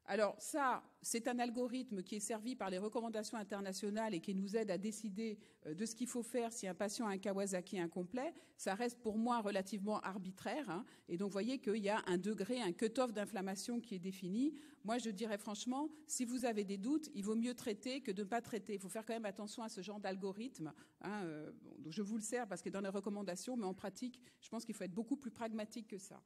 Alors ça, c'est un algorithme qui est servi par les recommandations internationales et qui nous aide à décider de ce qu'il faut faire si un patient a un Kawasaki incomplet. Ça reste pour moi relativement arbitraire. Et donc, vous voyez qu'il y a un degré, un cut-off d'inflammation qui est défini. Moi, je dirais franchement, si vous avez des doutes, il vaut mieux traiter que de ne pas traiter. Il faut faire quand même attention à ce genre d'algorithme. Je vous le sers parce que dans les recommandations, mais en pratique, je pense qu'il faut être beaucoup plus pragmatique que ça.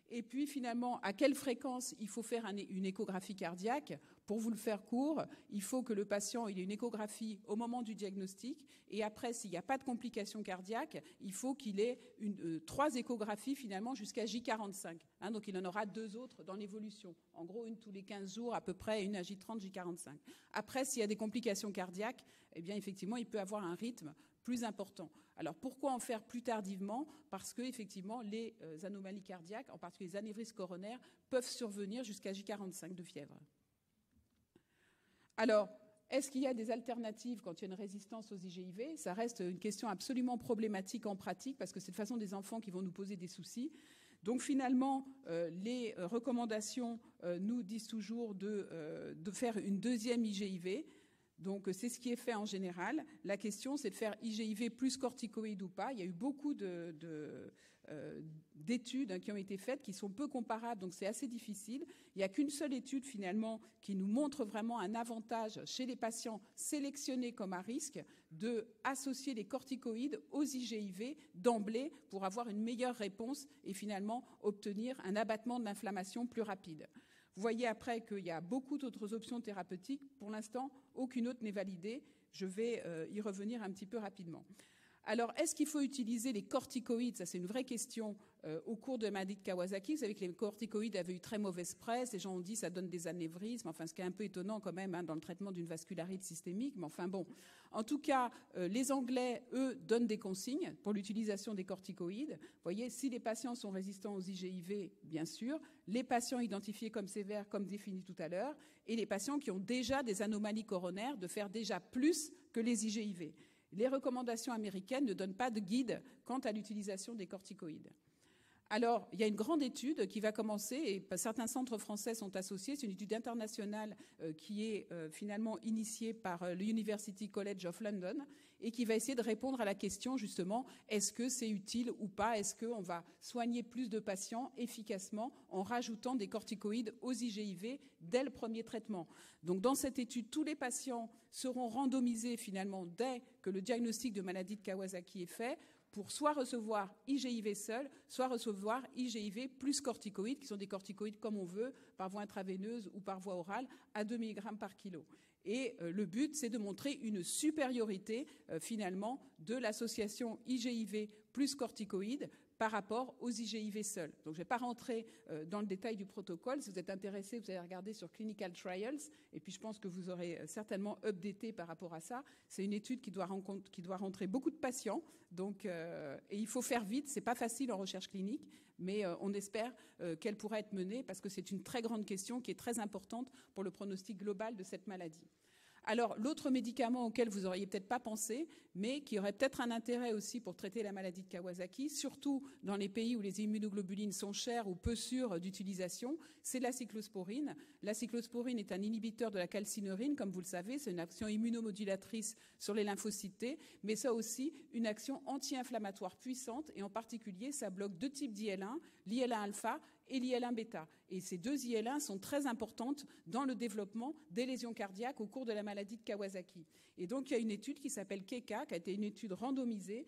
Et puis finalement, à quelle fréquence il faut faire une échographie cardiaque? Pour vous le faire court, il faut que le patient ait une échographie au moment du diagnostic et après, s'il n'y a pas de complications cardiaques, il faut qu'il ait 3 échographies finalement jusqu'à J45. Donc il en aura 2 autres dans l'évolution. En gros, une tous les 15 jours à peu près, une à J30, J45. Après, s'il y a des complications cardiaques, eh bien effectivement, il peut avoir un rythme plus important. Alors pourquoi en faire plus tardivement? Parce que effectivement, les anomalies cardiaques, en particulier les anévrismes coronaires, peuvent survenir jusqu'à J45 de fièvre. Alors, est-ce qu'il y a des alternatives quand il y a une résistance aux IGIV? Ça reste une question absolument problématique en pratique parce que c'est de toute façon des enfants qui vont nous poser des soucis. Donc finalement, les recommandations nous disent toujours de faire une 2e IGIV. Donc c'est ce qui est fait en général. La question, c'est de faire IGIV plus corticoïdes ou pas. Il y a eu beaucoup d'études qui ont été faites qui sont peu comparables, donc c'est assez difficile. Il n'y a qu'une seule étude finalement qui nous montre vraiment un avantage chez les patients sélectionnés comme à risque de associer les corticoïdes aux IGIV d'emblée pour avoir une meilleure réponse et finalement obtenir un abattement de l'inflammation plus rapide. Vous voyez après qu'il y a beaucoup d'autres options thérapeutiques. Pour l'instant, aucune autre n'est validée. Je vais y revenir un petit peu rapidement. Alors, est-ce qu'il faut utiliser les corticoïdes? Ça, c'est une vraie question au cours de la maladie de Kawasaki. Vous savez que les corticoïdes avaient eu très mauvaise presse. Les gens ont dit que ça donne des anévrismes. Enfin, ce qui est un peu étonnant quand même dans le traitement d'une vascularite systémique. Mais enfin bon, en tout cas, les Anglais, eux, donnent des consignes pour l'utilisation des corticoïdes. Vous voyez, si les patients sont résistants aux IGIV, bien sûr, les patients identifiés comme sévères, comme définis tout à l'heure, et les patients qui ont déjà des anomalies coronaires, de faire déjà plus que les IGIV. Les recommandations américaines ne donnent pas de guide quant à l'utilisation des corticoïdes. Alors, il y a une grande étude qui va commencer, et certains centres français sont associés. C'est une étude internationale qui est finalement initiée par l'University College of London et qui va essayer de répondre à la question, justement, est-ce que c'est utile ou pas? Est-ce qu'on va soigner plus de patients efficacement en rajoutant des corticoïdes aux IGIV dès le premier traitement? Donc, dans cette étude, tous les patients seront randomisés, finalement, dès que le diagnostic de maladie de Kawasaki est fait, pour soit recevoir IGIV seul, soit recevoir IGIV plus corticoïdes, qui sont des corticoïdes comme on veut, par voie intraveineuse ou par voie orale, à 2 mg par kilo. Et le but, c'est de montrer une supériorité, finalement, de l'association IGIV plus corticoïdes par rapport aux IGIV seuls. Donc, je ne vais pas rentrer dans le détail du protocole. Si vous êtes intéressé, vous allez regarder sur Clinical Trials. Et puis, je pense que vous aurez certainement updaté par rapport à ça. C'est une étude qui doit rentrer beaucoup de patients. Donc, et il faut faire vite. C'est pas facile en recherche clinique, mais on espère qu'elle pourra être menée parce que c'est une très grande question qui est très importante pour le pronostic global de cette maladie. Alors, l'autre médicament auquel vous n'auriez peut-être pas pensé, mais qui aurait peut-être un intérêt aussi pour traiter la maladie de Kawasaki, surtout dans les pays où les immunoglobulines sont chères ou peu sûres d'utilisation, c'est la cyclosporine. La cyclosporine est un inhibiteur de la calcineurin, comme vous le savez, c'est une action immunomodulatrice sur les lymphocytes T, mais ça a aussi une action anti-inflammatoire puissante, et en particulier, ça bloque deux types d'IL-1, l'IL-1-alpha et l'IL-1-bêta. Et ces deux IL-1 sont très importantes dans le développement des lésions cardiaques au cours de la maladie de Kawasaki. Et donc, il y a une étude qui s'appelle KEKA, qui a été une étude randomisée,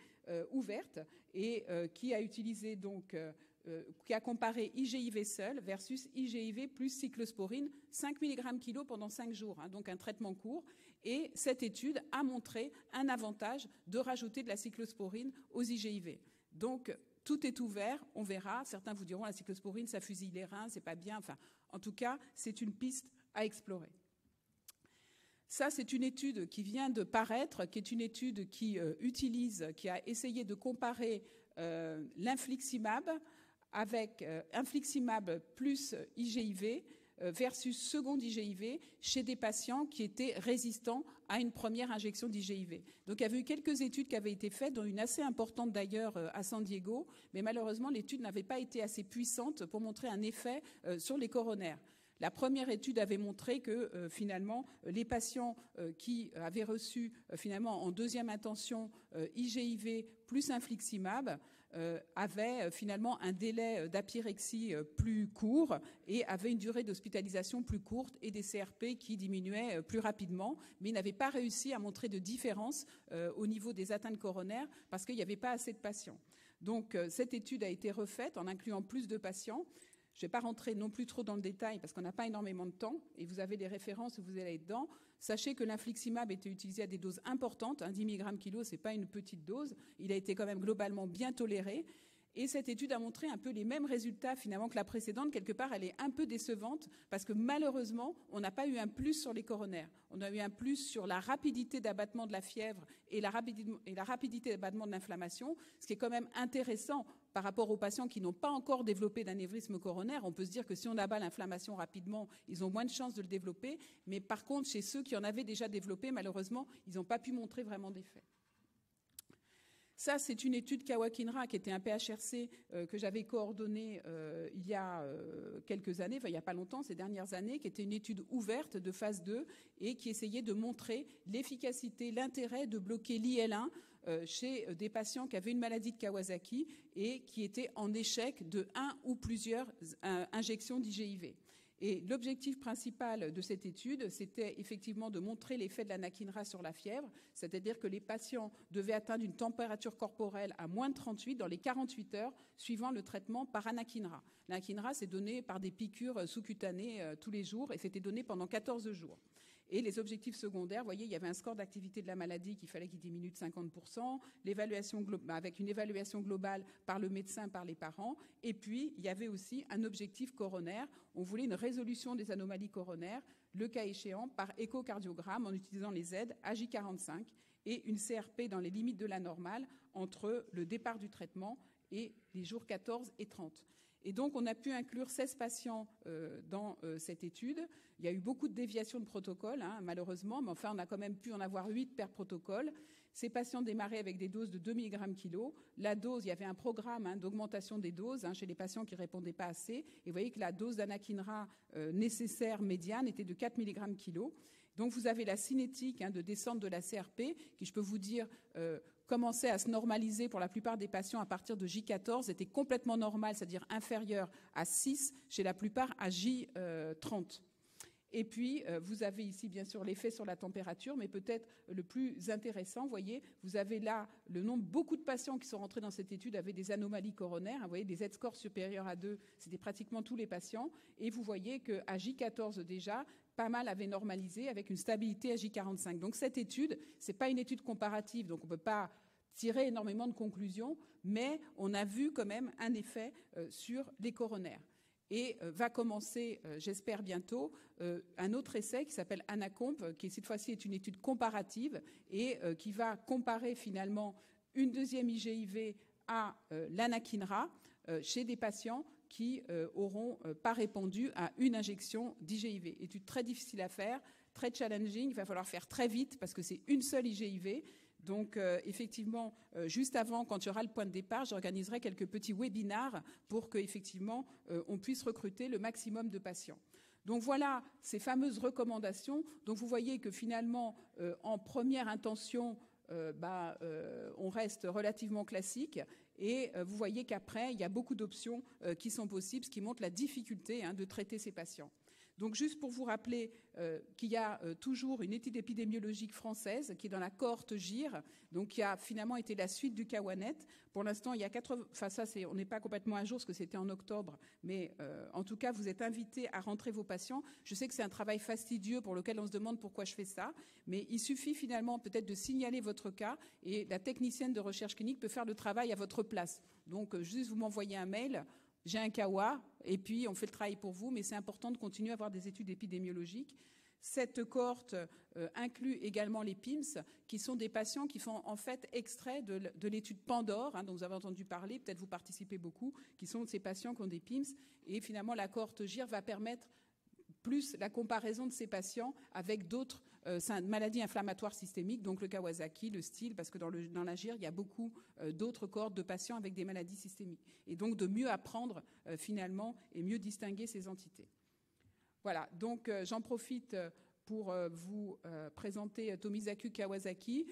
ouverte, et qui a utilisé donc... qui a comparé IGIV seul versus IGIV plus cyclosporine, 5 mg kg pendant 5 jours, hein, donc un traitement court. Et cette étude a montré un avantage de rajouter de la cyclosporine aux IGIV. Donc, tout est ouvert, on verra. Certains vous diront la cyclosporine, ça fusille les reins, c'est pas bien. Enfin, en tout cas, c'est une piste à explorer. Ça, c'est une étude qui vient de paraître, qui est une étude qui qui a essayé de comparer l'infliximab avec infliximab plus IGIV versus second IGIV chez des patients qui étaient résistants à une première injection d'IGIV. Donc il y avait eu quelques études qui avaient été faites, dont une assez importante d'ailleurs à San Diego, mais malheureusement l'étude n'avait pas été assez puissante pour montrer un effet sur les coronaires. La première étude avait montré que finalement les patients qui avaient reçu finalement en deuxième intention IGIV plus infliximab avaient finalement un délai d'apyrexie plus court et avaient une durée d'hospitalisation plus courte et des CRP qui diminuaient plus rapidement, mais ils n'avaient pas réussi à montrer de différence au niveau des atteintes coronaires parce qu'il n'y avait pas assez de patients. Donc cette étude a été refaite en incluant plus de patients. Je ne vais pas rentrer non plus trop dans le détail parce qu'on n'a pas énormément de temps et vous avez des références où vous allez dedans. Sachez que l'infliximab était utilisé à des doses importantes, 10 mg kg, ce n'est pas une petite dose. Il a été quand même globalement bien toléré. Et cette étude a montré un peu les mêmes résultats finalement que la précédente. Quelque part, elle est un peu décevante parce que malheureusement, on n'a pas eu un plus sur les coronaires. On a eu un plus sur la rapidité d'abattement de la fièvre et la rapidité d'abattement de l'inflammation, ce qui est quand même intéressant par rapport aux patients qui n'ont pas encore développé d'anévrisme coronaire. On peut se dire que si on abat l'inflammation rapidement, ils ont moins de chances de le développer. Mais par contre, chez ceux qui en avaient déjà développé, malheureusement, ils n'ont pas pu montrer vraiment d'effet. Ça, c'est une étude Kawakindra qui était un PHRC que j'avais coordonné il y a quelques années, enfin il n'y a pas longtemps, ces dernières années, qui était une étude ouverte de phase 2 et qui essayait de montrer l'efficacité, l'intérêt de bloquer l'IL-1 chez des patients qui avaient une maladie de Kawasaki et qui étaient en échec de 1 ou plusieurs injections d'IGIV. Et l'objectif principal de cette étude, c'était effectivement de montrer l'effet de l'anakinra sur la fièvre, c'est-à-dire que les patients devaient atteindre une température corporelle à moins de 38 dans les 48 heures suivant le traitement par anakinra. L'anakinra, c'est donné par des piqûres sous-cutanées tous les jours et c'était donné pendant 14 jours. Et les objectifs secondaires, vous voyez, il y avait un score d'activité de la maladie qu'il fallait qu'il diminue de 50%, avec une évaluation globale par le médecin, par les parents. Et puis, il y avait aussi un objectif coronaire. On voulait une résolution des anomalies coronaires, le cas échéant, par échocardiogramme en utilisant les aides AJ45 et une CRP dans les limites de la normale entre le départ du traitement et les jours 14 et 30. Et donc, on a pu inclure 16 patients dans cette étude. Il y a eu beaucoup de déviations de protocole, malheureusement, mais enfin, on a quand même pu en avoir 8 per protocole. Ces patients démarraient avec des doses de 2 mg kg. La dose, il y avait un programme d'augmentation des doses chez les patients qui ne répondaient pas assez. Et vous voyez que la dose d'anakinra nécessaire médiane était de 4 mg kg. Donc, vous avez la cinétique de descente de la CRP, qui, je peux vous dire, commençait à se normaliser pour la plupart des patients à partir de J14, était complètement normal, c'est-à-dire inférieur à 6, chez la plupart à J30. Et puis, vous avez ici, bien sûr, l'effet sur la température, mais peut-être le plus intéressant, vous voyez, vous avez là le nombre, beaucoup de patients qui sont rentrés dans cette étude avaient des anomalies coronaires, vous voyez, des Z-scores supérieurs à 2, c'était pratiquement tous les patients, et vous voyez qu'à J14 déjà, pas mal avaient normalisé avec une stabilité à J45. Donc cette étude, ce n'est pas une étude comparative, donc on ne peut pas tiré énormément de conclusions, mais on a vu quand même un effet sur les coronaires. Et va commencer, j'espère bientôt, un autre essai qui s'appelle Anacomp, qui cette fois-ci est une étude comparative et qui va comparer finalement une deuxième IGIV à l'anakinra chez des patients qui n'auront pas répondu à une injection d'IGIV. Étude très difficile à faire, très challenging, il va falloir faire très vite parce que c'est une seule IGIV. Donc, effectivement, juste avant, quand il y aura le point de départ, j'organiserai quelques petits webinars pour qu'effectivement, on puisse recruter le maximum de patients. Donc, voilà ces fameuses recommandations. Donc, vous voyez que finalement, en première intention, on reste relativement classique. Et vous voyez qu'après, il y a beaucoup d'options qui sont possibles, ce qui montre la difficulté de traiter ces patients. Donc, juste pour vous rappeler qu'il y a toujours une étude épidémiologique française qui est dans la cohorte GIR, donc qui a finalement été la suite du Kawanet. Pour l'instant, il y a 80... Enfin, ça, on n'est pas complètement à jour parce que c'était en octobre, mais en tout cas, vous êtes invités à rentrer vos patients. Je sais que c'est un travail fastidieux pour lequel on se demande pourquoi je fais ça, mais il suffit finalement peut-être de signaler votre cas et la technicienne de recherche clinique peut faire le travail à votre place. Donc, juste vous m'envoyez un mail. J'ai un CAWA, et puis on fait le travail pour vous, mais c'est important de continuer à avoir des études épidémiologiques. Cette cohorte inclut également les PIMS, qui sont des patients qui font en fait extrait de l'étude Pandore, dont vous avez entendu parler, peut-être vous participez beaucoup, qui sont ces patients qui ont des PIMS. Et finalement, la cohorte GIR va permettre plus la comparaison de ces patients avec d'autres maladies inflammatoires systémiques, donc le Kawasaki, le Still, parce que dans la GIR, il y a beaucoup d'autres cohortes de patients avec des maladies systémiques. Et donc de mieux apprendre finalement et mieux distinguer ces entités. Voilà, donc j'en profite pour vous présenter Tomizaku Kawasaki,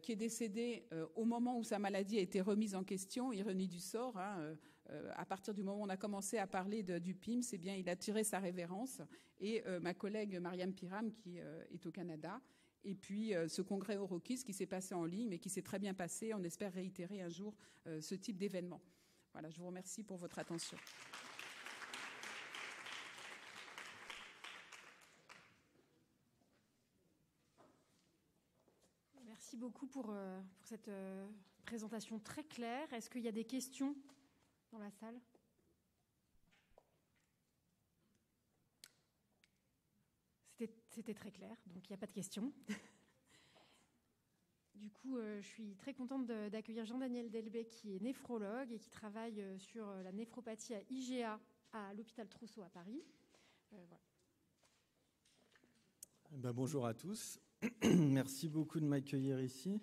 qui est décédé au moment où sa maladie a été remise en question, ironie du sort. À partir du moment où on a commencé à parler du PIMS, eh bien, il a tiré sa révérence. Et ma collègue Mariam Piram, qui est au Canada. Et puis ce congrès Eurokis qui s'est passé en ligne, mais qui s'est très bien passé. On espère réitérer un jour ce type d'événement. Voilà, je vous remercie pour votre attention. Merci beaucoup pour cette présentation très claire. Est-ce qu'il y a des questions dans la salle ? C'était très clair, donc il n'y a pas de questions. Du coup, je suis très contente d'accueillir Jean-Daniel Delbecq, qui est néphrologue et qui travaille sur la néphropathie à IGA à l'hôpital Trousseau à Paris. Voilà. Bonjour à tous. Merci beaucoup de m'accueillir ici.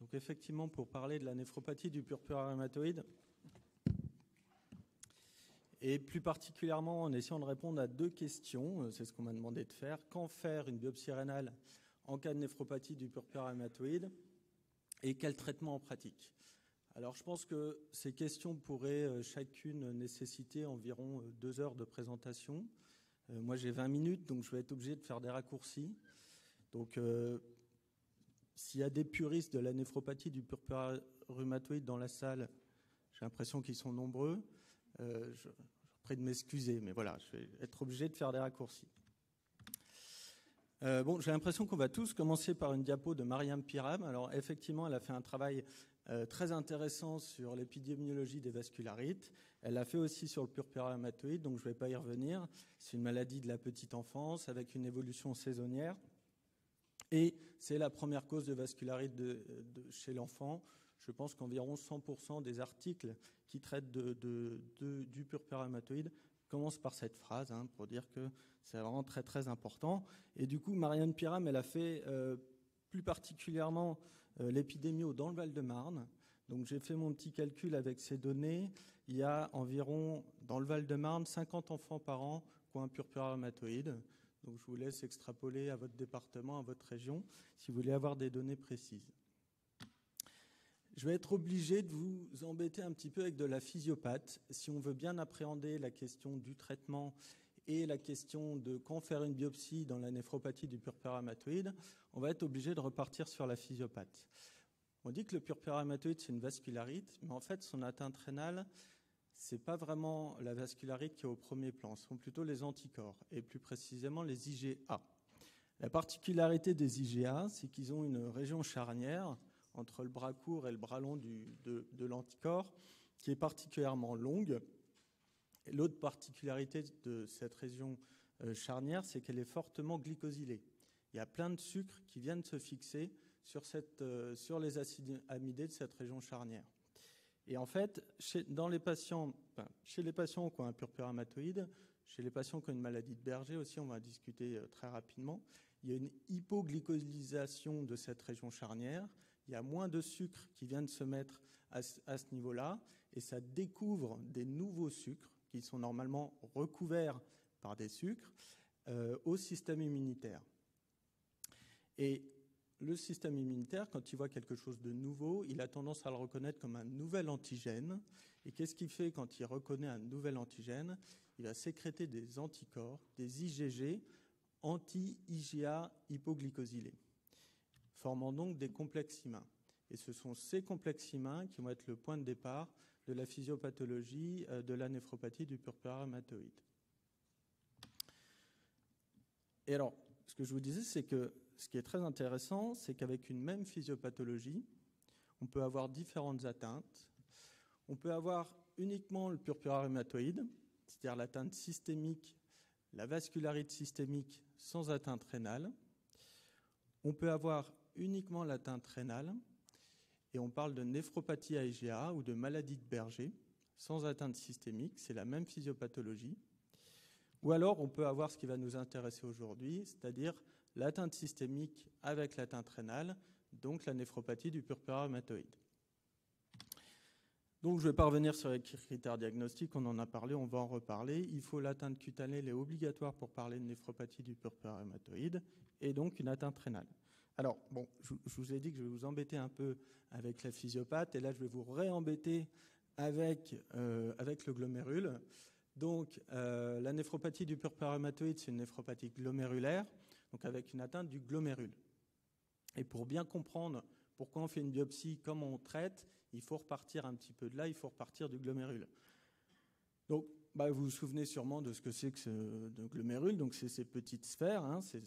Donc effectivement, pour parler de la néphropathie du purpura rhumatoïde, et plus particulièrement en essayant de répondre à deux questions, c'est ce qu'on m'a demandé de faire. Quand faire une biopsie rénale en cas de néphropathie du purpura rhumatoïde et quel traitement en pratique? Alors je pense que ces questions pourraient chacune nécessiter environ 2 heures de présentation. Moi j'ai 20 minutes, donc je vais être obligé de faire des raccourcis. Donc s'il y a des puristes de la néphropathie du purpura rhumatoïde dans la salle, j'ai l'impression qu'ils sont nombreux. Je prie de m'excuser, mais voilà, je vais être obligé de faire des raccourcis. J'ai l'impression qu'on va tous commencer par une diapo de Mariam Piram. Alors effectivement, elle a fait un travail très intéressant sur l'épidémiologie des vascularites. Elle l'a fait aussi sur le purpura rhumatoïde, donc je ne vais pas y revenir. C'est une maladie de la petite enfance avec une évolution saisonnière. Et c'est la première cause de vascularite chez l'enfant. Je pense qu'environ 100% des articles qui traitent du purpura rhumatoïde commencent par cette phrase, pour dire que c'est vraiment très très important. Et du coup, Marianne Piram, elle a fait plus particulièrement l'épidémio dans le Val-de-Marne. Donc j'ai fait mon petit calcul avec ces données. Il y a environ, dans le Val-de-Marne, 50 enfants par an qui ont un purpura rhumatoïde. Donc je vous laisse extrapoler à votre département, à votre région, si vous voulez avoir des données précises. Je vais être obligé de vous embêter un petit peu avec de la physiopathe. Si on veut bien appréhender la question du traitement et la question de quand faire une biopsie dans la néphropathie du purpura rhumatoïde, on va être obligé de repartir sur la physiopathe. On dit que le purpura rhumatoïde, c'est une vascularite, mais en fait, son atteinte rénale, c'est pas vraiment la vascularite qui est au premier plan, ce sont plutôt les anticorps, et plus précisément les IgA. La particularité des IgA, c'est qu'ils ont une région charnière entre le bras court et le bras long de l'anticorps qui est particulièrement longue. Et l'autre particularité de cette région charnière, c'est qu'elle est fortement glycosylée. Il y a plein de sucres qui viennent se fixer sur les acides amidés de cette région charnière. Et en fait, chez les patients qui ont un purpura rhumatoïde, chez les patients qui ont une maladie de Berger aussi, on va discuter très rapidement, il y a une hypoglycosylation de cette région charnière. Il y a moins de sucres qui viennent se mettre à ce niveau-là, et ça découvre des nouveaux sucres qui sont normalement recouverts par des sucres au système immunitaire. Et le système immunitaire, quand il voit quelque chose de nouveau, il a tendance à le reconnaître comme un nouvel antigène. Et qu'est-ce qu'il fait quand il reconnaît un nouvel antigène? Il va sécréter des anticorps, des IgG, anti-IgA hypoglycosylés, formant donc des complexes immuns. Et ce sont ces complexes immuns qui vont être le point de départ de la physiopathologie de la néphropathie du purpura rhumatoïde. Et alors, ce que je vous disais, c'est que ce qui est très intéressant, c'est qu'avec une même physiopathologie, on peut avoir différentes atteintes. On peut avoir uniquement le purpura rhumatoïde, c'est-à-dire l'atteinte systémique, la vascularite systémique sans atteinte rénale. On peut avoir uniquement l'atteinte rénale, et on parle de néphropathie à IgA ou de maladie de Berger, sans atteinte systémique, c'est la même physiopathologie. Ou alors on peut avoir ce qui va nous intéresser aujourd'hui, c'est-à-dire l'atteinte systémique avec l'atteinte rénale, donc la néphropathie du purpura rhumatoïde. Donc je ne vais pas revenir sur les critères diagnostiques, on en a parlé, on va en reparler. Il faut l'atteinte cutanée, elle est obligatoire pour parler de néphropathie du purpura rhumatoïde, et donc une atteinte rénale. Alors, bon, je vous ai dit que je vais vous embêter un peu avec la physiopathe, et là je vais vous réembêter avec le glomérule. Donc, la néphropathie du purpura rhumatoïde, c'est une néphropathie glomérulaire, donc avec une atteinte du glomérule. Et pour bien comprendre pourquoi on fait une biopsie, comment on traite, il faut repartir un petit peu de là, il faut repartir du glomérule. Donc, vous vous souvenez sûrement de ce que c'est que le glomérule. Donc, c'est ces petites sphères, hein, c'est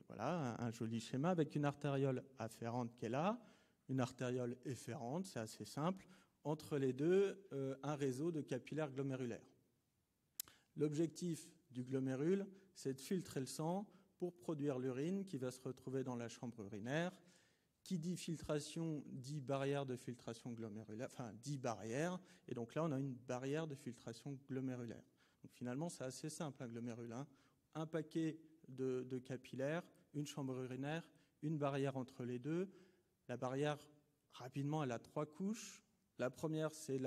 voilà, un joli schéma avec une artériole afférente qui est là, une artériole efférente, c'est assez simple. Entre les deux, un réseau de capillaires glomérulaires. L'objectif du glomérule, c'est de filtrer le sang pour produire l'urine qui va se retrouver dans la chambre urinaire. Qui dit filtration, dit barrière de filtration glomérulaire, enfin dit barrière, et donc là on a une barrière de filtration glomérulaire. Donc finalement c'est assez simple un glomérule, hein. Un paquet de capillaires, une chambre urinaire, une barrière entre les deux. La barrière, rapidement, elle a 3 couches. La première c'est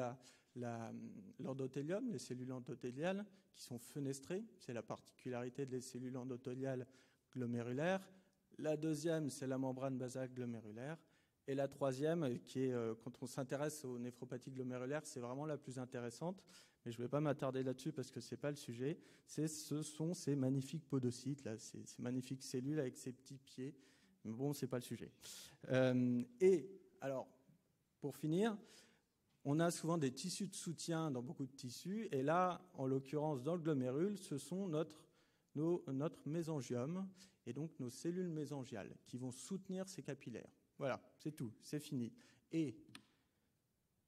l'endothélium, les cellules endothéliales qui sont fenestrées, c'est la particularité des cellules endothéliales glomérulaires. La deuxième, c'est la membrane basale glomérulaire. Et la troisième, qui est, quand on s'intéresse aux néphropathies glomérulaires, c'est vraiment la plus intéressante. Mais je ne vais pas m'attarder là-dessus parce que ce n'est pas le sujet. Ce sont ces magnifiques podocytes, là, ces magnifiques cellules avec ces petits pieds. Mais bon, ce n'est pas le sujet. Et alors, pour finir, on a souvent des tissus de soutien dans beaucoup de tissus. Et là, en l'occurrence, dans le glomérule, ce sont notre mésangium et donc nos cellules mésangiales qui vont soutenir ces capillaires. Voilà, c'est tout, c'est fini. Et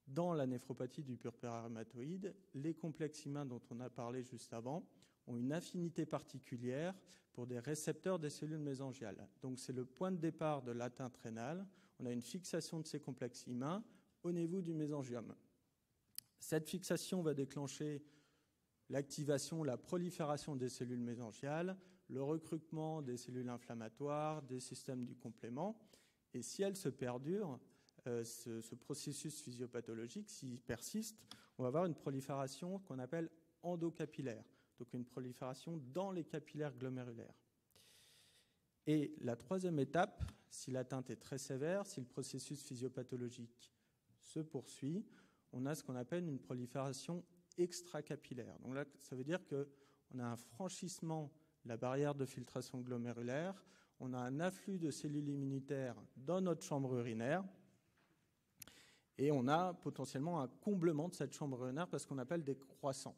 dans la néphropathie du purpura rhumatoïde, les complexes immuns dont on a parlé juste avant ont une affinité particulière pour des récepteurs des cellules mésangiales. Donc c'est le point de départ de l'atteinte rénale. On a une fixation de ces complexes immuns au niveau du mésangium. Cette fixation va déclencher l'activation, la prolifération des cellules mésangiales, le recrutement des cellules inflammatoires, des systèmes du complément. Et si elle se perdure, ce processus physiopathologique, s'il persiste, on va avoir une prolifération qu'on appelle endocapillaire, donc une prolifération dans les capillaires glomérulaires. Et la troisième étape, si l'atteinte est très sévère, si le processus physiopathologique se poursuit, on a ce qu'on appelle une prolifération extracapillaire. Donc là, ça veut dire qu'on a un franchissement de la barrière de filtration glomérulaire, on a un afflux de cellules immunitaires dans notre chambre urinaire et on a potentiellement un comblement de cette chambre urinaire parce qu'on appelle des croissants.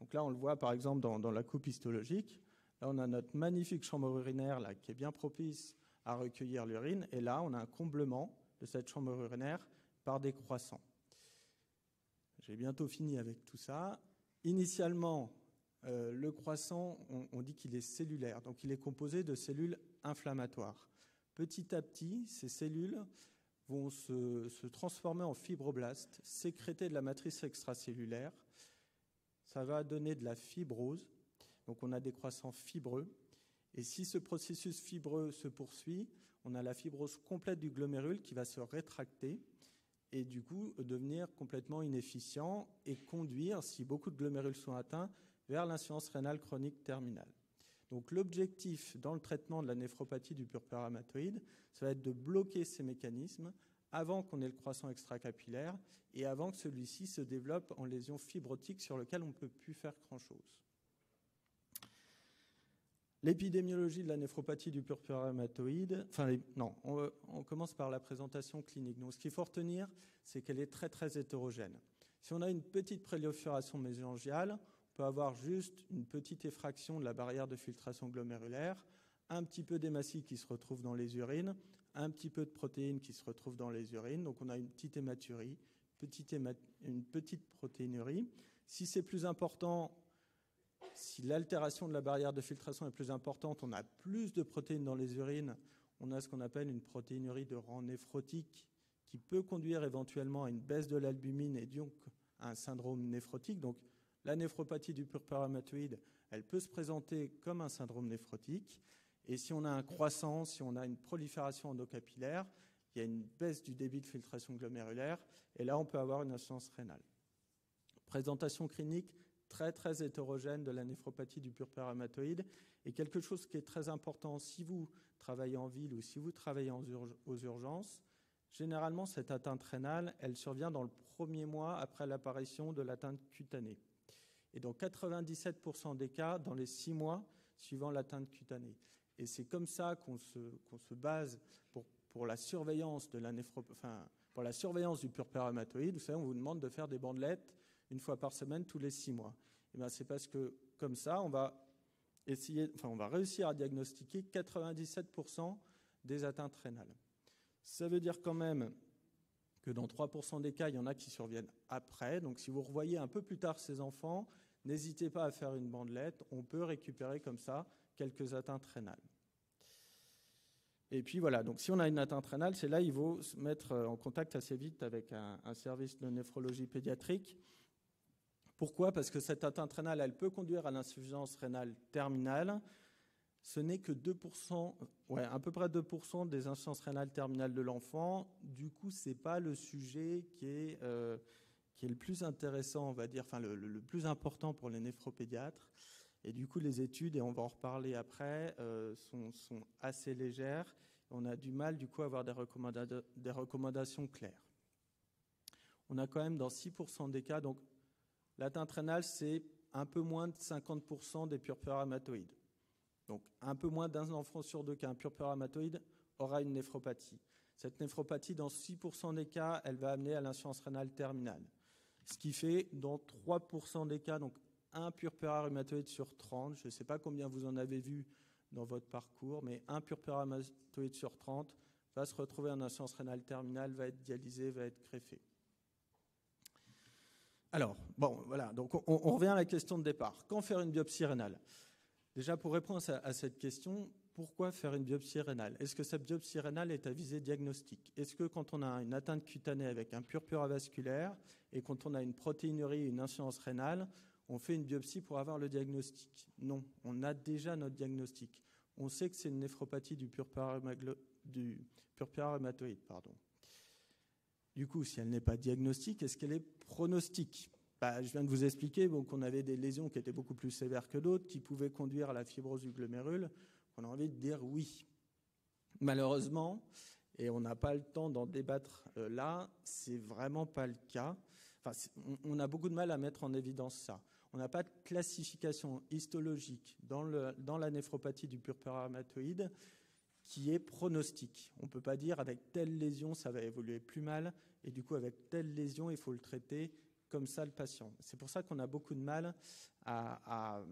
Donc là, on le voit par exemple dans la coupe histologique. Là, on a notre magnifique chambre urinaire là, qui est bien propice à recueillir l'urine. Et là, on a un comblement de cette chambre urinaire par des croissants. J'ai bientôt fini avec tout ça. Initialement, le croissant, on dit qu'il est cellulaire, donc il est composé de cellules inflammatoires. Petit à petit, ces cellules vont se transformer en fibroblastes, sécréter de la matrice extracellulaire. Ça va donner de la fibrose, donc on a des croissants fibreux. Et si ce processus fibreux se poursuit, on a la fibrose complète du glomérule qui va se rétracter et du coup devenir complètement inefficient et conduire, si beaucoup de glomérules sont atteints, vers l'insuffisance rénale chronique terminale. Donc l'objectif dans le traitement de la néphropathie du purpura rhumatoïde, ça va être de bloquer ces mécanismes avant qu'on ait le croissant extracapillaire et avant que celui-ci se développe en lésion fibrotique sur lequel on ne peut plus faire grand-chose. L'épidémiologie de la néphropathie du purpura rhumatoïde, on commence par la présentation clinique. Donc, ce qu'il faut retenir, c'est qu'elle est très, très hétérogène. Si on a une petite prolifération mésangiale, on peut avoir juste une petite effraction de la barrière de filtration glomérulaire, un petit peu d'hématie qui se retrouve dans les urines, un petit peu de protéines qui se retrouvent dans les urines. Donc, on a une petite hématurie, une petite protéinurie. Si c'est plus important, si l'altération de la barrière de filtration est plus importante, on a plus de protéines dans les urines, on a ce qu'on appelle une protéinurie de rang néphrotique qui peut conduire éventuellement à une baisse de l'albumine et donc à un syndrome néphrotique. Donc la néphropathie du purpura rhumatoïde, elle peut se présenter comme un syndrome néphrotique. Et si on a un croissant, si on a une prolifération endocapillaire, il y a une baisse du débit de filtration glomérulaire et là on peut avoir une insuffisance rénale. Présentation clinique très très hétérogène de la néphropathie du purpura rhumatoïde et quelque chose qui est très important si vous travaillez en ville ou si vous travaillez aux urgences, généralement cette atteinte rénale, elle survient dans le premier mois après l'apparition de l'atteinte cutanée. Et dans 97% des cas, dans les 6 mois suivant l'atteinte cutanée. Et c'est comme ça qu'on se base pour la surveillance de pour la surveillance du purpura rhumatoïde. Vous savez, on vous demande de faire des bandelettes une fois par semaine, tous les 6 mois. Et bien, c'est parce que, comme ça, on va réussir à diagnostiquer 97% des atteintes rénales. Ça veut dire quand même que dans 3% des cas, il y en a qui surviennent après. Donc, si vous revoyez un peu plus tard ces enfants, n'hésitez pas à faire une bandelette. On peut récupérer comme ça quelques atteintes rénales. Et puis voilà, donc si on a une atteinte rénale, c'est là il faut se mettre en contact assez vite avec un service de néphrologie pédiatrique. Pourquoi ? Parce que cette atteinte rénale, elle peut conduire à l'insuffisance rénale terminale. Ce n'est que 2%, à peu près 2% des insuffisances rénales terminales de l'enfant. Du coup, ce n'est pas le sujet qui est le plus intéressant, on va dire, le plus important pour les néphropédiatres. Et du coup, les études, et on va en reparler après, sont assez légères. On a du mal, du coup, à avoir des recommandations claires. On a quand même dans 6% des cas, donc l'atteinte rénale, c'est un peu moins de 50% des purpura rhumatoïdes. Donc, un peu moins d'un enfant sur 2 qui a un purpura rhumatoïde aura une néphropathie. Cette néphropathie, dans 6% des cas, elle va amener à l'insuffisance rénale terminale. Ce qui fait, dans 3% des cas, donc un purpura rhumatoïde sur 30, je ne sais pas combien vous en avez vu dans votre parcours, mais un purpura rhumatoïde sur 30 va se retrouver en insuffisance rénale terminale, va être dialysé, va être greffé. Alors, bon, voilà, donc on revient à la question de départ. Quand faire une biopsie rénale ? Déjà, pour répondre à cette question, pourquoi faire une biopsie rénale ? Est-ce que cette biopsie rénale est à visée diagnostique ? Est-ce que quand on a une atteinte cutanée avec un purpura vasculaire et quand on a une protéinurie, une insuffisance rénale, on fait une biopsie pour avoir le diagnostic ? Non, on a déjà notre diagnostic. On sait que c'est une néphropathie du purpura rhumatoïde. Du coup, si elle n'est pas diagnostique, est-ce qu'elle est pronostique ? Je viens de vous expliquer qu'on avait des lésions qui étaient beaucoup plus sévères que d'autres, qui pouvaient conduire à la fibrose du glomérule. On a envie de dire oui. Malheureusement, et on n'a pas le temps d'en débattre là, c'est vraiment pas le cas. On a beaucoup de mal à mettre en évidence ça. On n'a pas de classification histologique dans la néphropathie du purpura rhumatoïde qui est pronostique. On ne peut pas dire avec telle lésion ça va évoluer plus mal et du coup avec telle lésion il faut le traiter comme ça le patient. C'est pour ça qu'on a beaucoup de mal à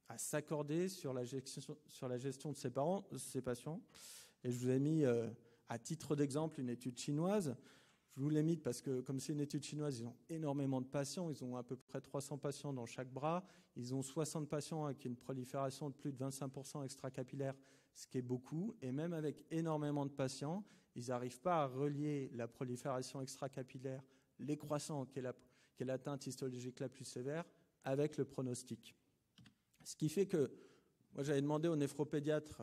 à s'accorder sur la gestion de ces patients. Et je vous ai mis, à titre d'exemple, une étude chinoise. Je vous l'ai mis parce que, comme c'est une étude chinoise, ils ont énormément de patients. Ils ont à peu près 300 patients dans chaque bras. Ils ont 60 patients avec une prolifération de plus de 25% extracapillaire, ce qui est beaucoup. Et même avec énormément de patients, ils n'arrivent pas à relier la prolifération extracapillaire, les croissants, qui est l'atteinte histologique la plus sévère, avec le pronostic. Ce qui fait que, moi j'avais demandé aux néphropédiatres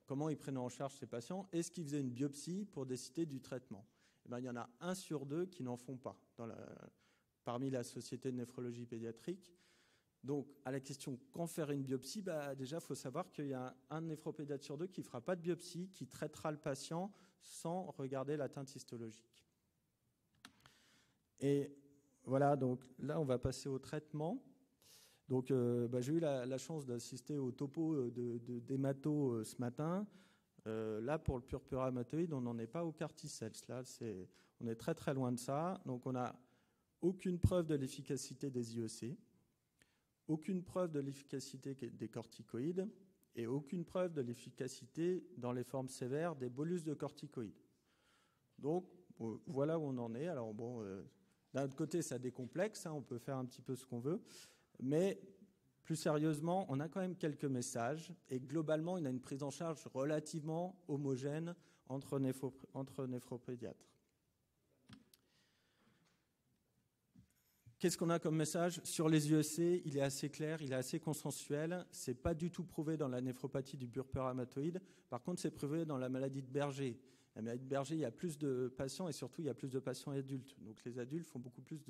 comment ils prenaient en charge ces patients, est-ce qu'ils faisaient une biopsie pour décider du traitement. Et bien, il y en a 1 sur 2 qui n'en font pas parmi la Société de néphrologie pédiatrique. Donc, à la question quand faire une biopsie, déjà, il faut savoir qu'il y a un néphropédiatre sur 2 qui ne fera pas de biopsie, qui traitera le patient sans regarder l'atteinte histologique. Et voilà, donc là, on va passer au traitement. Donc, j'ai eu la chance d'assister au topo d'hémato ce matin. Là, pour le purpura hématoïde, on n'en est pas au carticels. Là, on est très très loin de ça. Donc, on n'a aucune preuve de l'efficacité des IEC, aucune preuve de l'efficacité des corticoïdes et aucune preuve de l'efficacité dans les formes sévères des bolus de corticoïdes. Donc, voilà où on en est. Alors, d'un autre côté, ça décomplexe, on peut faire un petit peu ce qu'on veut. Mais plus sérieusement, on a quand même quelques messages et globalement, il y a une prise en charge relativement homogène entre néphropédiatres. Qu'est-ce qu'on a comme message? Sur les IEC, il est assez clair, il est assez consensuel. Ce n'est pas du tout prouvé dans la néphropathie du purpura hématoïde. Par contre, c'est prouvé dans la maladie de Berger. La maladie de Berger, il y a plus de patients et surtout, il y a plus de patients adultes. Donc, les adultes font beaucoup plus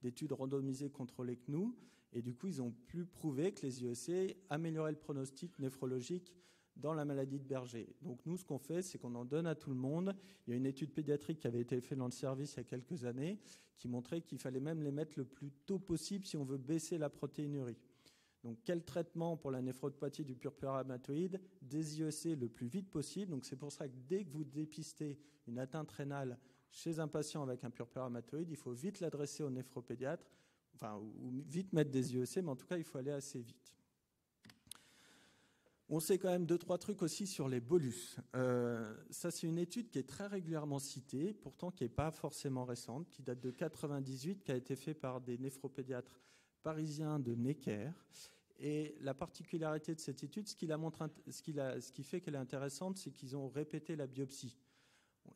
d'études randomisées contrôlées que nous. Et du coup, ils ont pu prouver que les IEC amélioraient le pronostic néphrologique dans la maladie de Berger. Donc, nous, ce qu'on fait, c'est qu'on en donne à tout le monde. Il y a une étude pédiatrique qui avait été faite dans le service il y a quelques années qui montrait qu'il fallait même les mettre le plus tôt possible si on veut baisser la protéinurie. Donc, quel traitement pour la néphropathie du purpura hématoïde? Des IEC le plus vite possible. Donc, c'est pour ça que dès que vous dépistez une atteinte rénale chez un patient avec un purpura hématoïde, il faut vite l'adresser au néphropédiatre, ou vite mettre des IEC, mais en tout cas, il faut aller assez vite. On sait quand même 2-3 trucs aussi sur les bolus. Ça, c'est une étude qui est très régulièrement citée, pourtant qui n'est pas forcément récente, qui date de 1998, qui a été faite par des néphropédiatres parisiens de Necker. Et la particularité de cette étude, ce qui fait qu'elle est intéressante, c'est qu'ils ont répété la biopsie.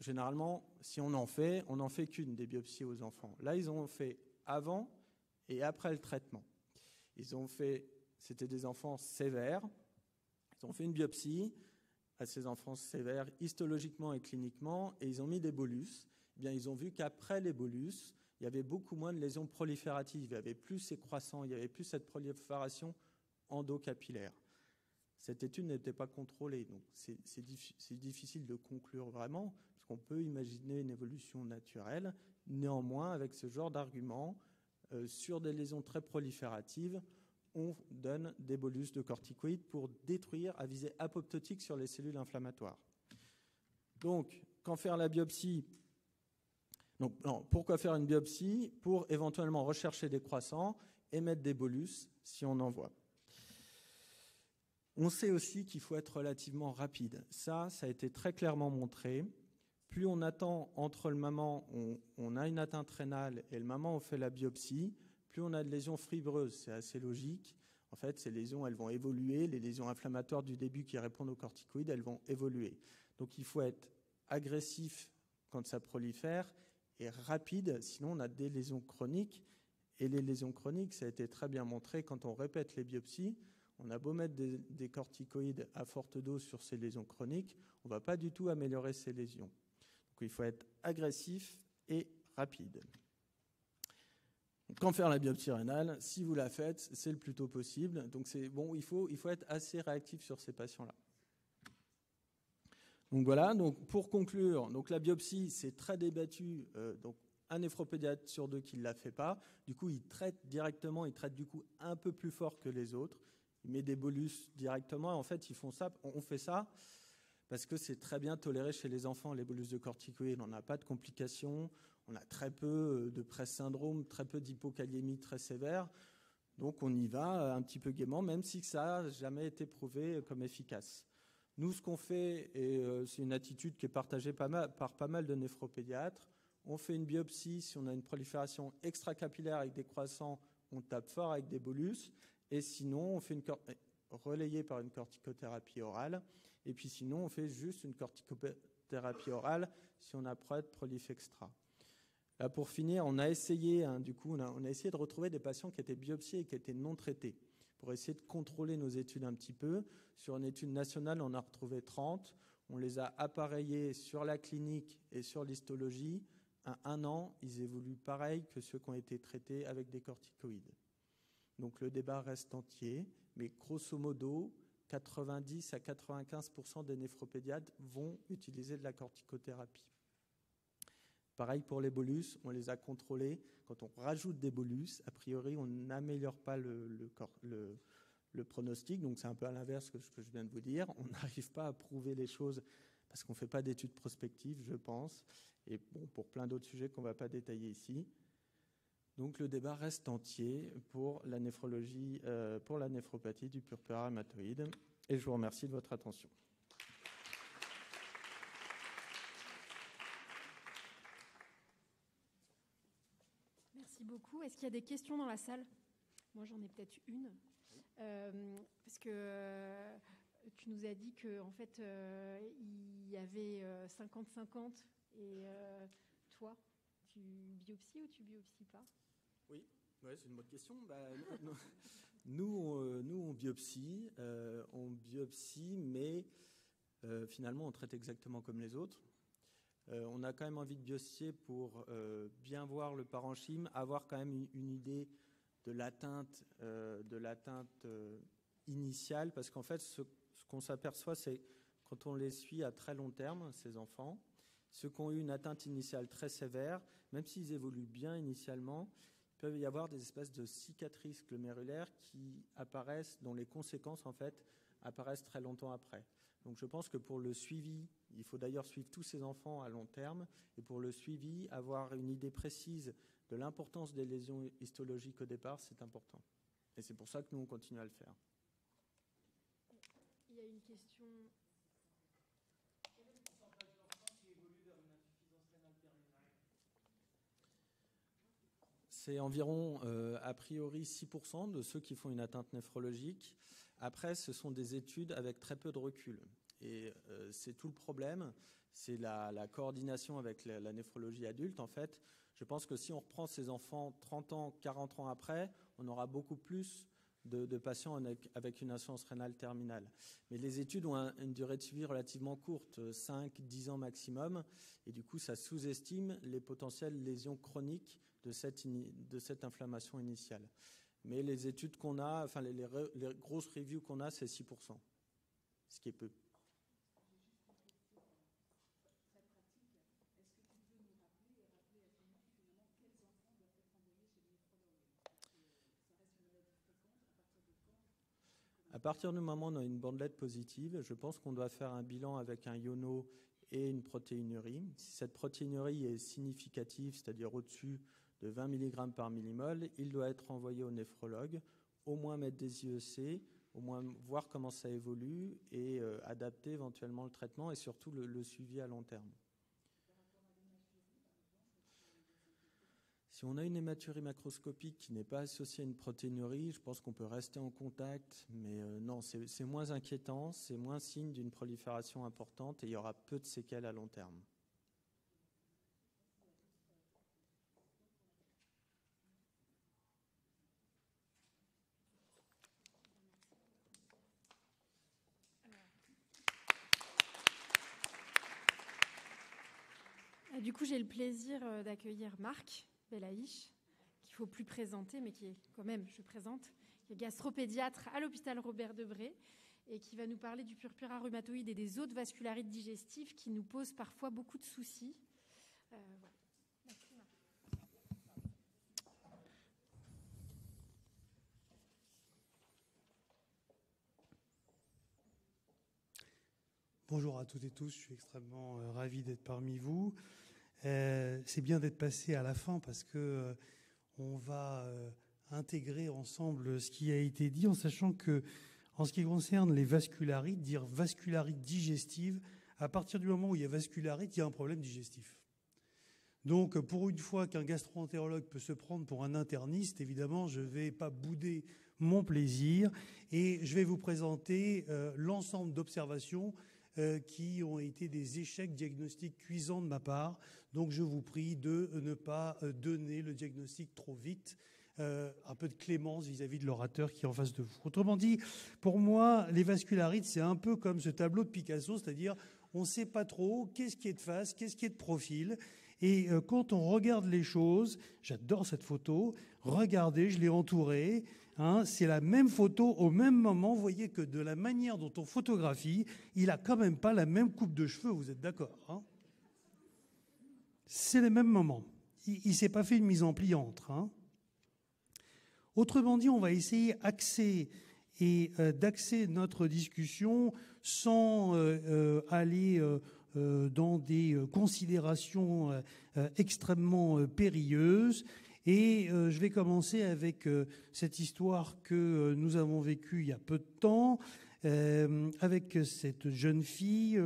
Généralement, si on en fait qu'une des biopsies aux enfants. Là, ils ont fait avant et après le traitement. C'était des enfants sévères. Ils ont fait une biopsie à ces enfants sévères, histologiquement et cliniquement, et ils ont mis des bolus. Eh bien, ils ont vu qu'après les bolus, il y avait beaucoup moins de lésions prolifératives. Il n'y avait plus ces croissants, il n'y avait plus cette prolifération endocapillaire. Cette étude n'était pas contrôlée, donc c'est difficile de conclure vraiment, parce qu'on peut imaginer une évolution naturelle. Néanmoins, avec ce genre d'argument, sur des lésions très prolifératives, on donne des bolus de corticoïdes pour détruire à visée apoptotique sur les cellules inflammatoires. Donc, quand faire la biopsie? Pourquoi faire une biopsie? Pour éventuellement rechercher des croissants et mettre des bolus si on en voit. On sait aussi qu'il faut être relativement rapide. Ça a été très clairement montré. Plus on attend entre le moment où on a une atteinte rénale et le moment où on fait la biopsie, plus on a de lésions fibreuses. C'est assez logique. En fait, ces lésions, elles vont évoluer. Les lésions inflammatoires du début qui répondent aux corticoïdes, elles vont évoluer. Donc, il faut être agressif quand ça prolifère et rapide, sinon on a des lésions chroniques. Et les lésions chroniques, ça a été très bien montré quand on répète les biopsies. On a beau mettre des corticoïdes à forte dose sur ces lésions chroniques, on ne va pas du tout améliorer ces lésions. Donc il faut être agressif et rapide. Quand faire la biopsie rénale? Si vous la faites, c'est le plus tôt possible. Donc il faut être assez réactif sur ces patients-là. Donc voilà, pour conclure, la biopsie, c'est très débattu. Donc un néphropédiatre sur 2 qui ne la fait pas. Du coup, il traite directement, il traite du coup un peu plus fort que les autres. Il met des bolus directement. En fait, on fait ça parce que c'est très bien toléré chez les enfants, les bolus de corticoïdes. On n'a pas de complications, on a très peu de presse syndrome, très peu d'hypokaliémie très sévère. Donc on y va un petit peu gaiement, même si ça n'a jamais été prouvé comme efficace. Nous, ce qu'on fait, et c'est une attitude qui est partagée par pas mal de néphropédiatres, on fait une biopsie si on a une prolifération extracapillaire avec des croissants, on tape fort avec des bolus, et sinon on fait relayé par une corticothérapie orale, et puis sinon on fait juste une corticothérapie orale si on a prolif extra. Là, pour finir, on a essayé, on a essayé de retrouver des patients qui étaient biopsiés et qui étaient non traités, pour essayer de contrôler nos études un petit peu. Sur une étude nationale, on a retrouvé 30. On les a appareillés sur la clinique et sur l'histologie. À 1 an, ils évoluent pareil que ceux qui ont été traités avec des corticoïdes. Donc le débat reste entier, mais grosso modo, 90 à 95% des néphropédiatres vont utiliser de la corticothérapie. Pareil pour les bolus, on les a contrôlés. Quand on rajoute des bolus, a priori, on n'améliore pas le pronostic. Donc c'est un peu à l'inverse de ce que je viens de vous dire. On n'arrive pas à prouver les choses parce qu'on ne fait pas d'études prospectives, je pense. Et bon, pour plein d'autres sujets qu'on ne va pas détailler ici. Donc le débat reste entier pour la néphrologie, pour la néphropathie du purpura rhumatoïde. Et je vous remercie de votre attention. Merci beaucoup. Est-ce qu'il y a des questions dans la salle? Moi, j'en ai peut-être une. Parce que tu nous as dit qu'en fait, il y avait 50-50. Et toi, tu biopsies ou tu biopsies pas? Oui, c'est une bonne question. Nous, on biopsie, mais finalement, on traite exactement comme les autres. On a quand même envie de biopsier pour bien voir le parenchyme, avoir quand même une idée de l'atteinte initiale, parce qu'en fait, ce qu'on s'aperçoit, c'est quand on les suit à très long terme, ces enfants, ceux qui ont eu une atteinte initiale très sévère, même s'ils évoluent bien initialement, il peut y avoir des espèces de cicatrices glomérulaires qui apparaissent, dont les conséquences, en fait, apparaissent très longtemps après. Donc je pense que pour le suivi, il faut d'ailleurs suivre tous ces enfants à long terme, et pour le suivi, avoir une idée précise de l'importance des lésions histologiques au départ, c'est important. Et c'est pour ça que nous, on continue à le faire. Il y a une question... Quel est le pourcentage d'enfants qui évoluent vers une insuffisance rénale terminale? C'est environ, a priori, 6% de ceux qui font une atteinte néphrologique. Après, ce sont des études avec très peu de recul. Et c'est tout le problème, c'est la coordination avec la néphrologie adulte. En fait, je pense que si on reprend ces enfants 30 ans, 40 ans après, on aura beaucoup plus de patients avec une insuffisance rénale terminale. Mais les études ont une durée de suivi relativement courte, 5-10 ans maximum, et du coup, ça sous-estime les potentielles lésions chroniques de cette inflammation initiale. Mais les études qu'on a, enfin les grosses reviews qu'on a, c'est 6%, ce qui est peu. À partir du moment où on a une bandelette positive, je pense qu'on doit faire un bilan avec un iono et une protéinurie. Si cette protéinurie est significative, c'est-à-dire au-dessus de 20 mg par millimole, il doit être envoyé au néphrologue, au moins mettre des IEC, au moins voir comment ça évolue et adapter éventuellement le traitement et surtout le suivi à long terme. Si on a une hématurie macroscopique qui n'est pas associée à une protéinurie, je pense qu'on peut rester en contact, mais non, c'est moins inquiétant, c'est moins signe d'une prolifération importante et il y aura peu de séquelles à long terme. Du coup, j'ai le plaisir d'accueillir Marc Belaïch, qu'il ne faut plus présenter, mais qui est quand même, je présente, qui est gastropédiatre à l'hôpital Robert Debré et qui va nous parler du purpura rhumatoïde et des autres vascularites digestives qui nous posent parfois beaucoup de soucis. Voilà. Merci, Marc. Bonjour à toutes et tous, je suis extrêmement ravi d'être parmi vous. C'est bien d'être passé à la fin parce que on va intégrer ensemble ce qui a été dit, en sachant que, en ce qui concerne les vascularites, dire vascularite digestive, à partir du moment où il y a vascularite, il y a un problème digestif. Donc, pour une fois qu'un gastro-entérologue peut se prendre pour un interniste, évidemment, je ne vais pas bouder mon plaisir et je vais vous présenter l'ensemble d'observations qui ont été des échecs diagnostiques cuisants de ma part. Donc, je vous prie de ne pas donner le diagnostic trop vite. Un peu de clémence vis-à-vis de l'orateur qui est en face de vous. Autrement dit, pour moi, les vascularites, c'est un peu comme ce tableau de Picasso, c'est-à-dire on ne sait pas trop qu'est-ce qui est de face, qu'est-ce qui est de profil. Et quand on regarde les choses, j'adore cette photo, regardez, je l'ai entourée, hein, c'est la même photo au même moment. Vous voyez que de la manière dont on photographie, il n'a quand même pas la même coupe de cheveux, vous êtes d'accord, hein? C'est les mêmes moments. Il ne s'est pas fait une mise en pliante, hein. Autrement dit, on va essayer d'axer notre discussion sans aller dans des considérations extrêmement périlleuses. Et je vais commencer avec cette histoire que nous avons vécue il y a peu de temps, avec cette jeune fille,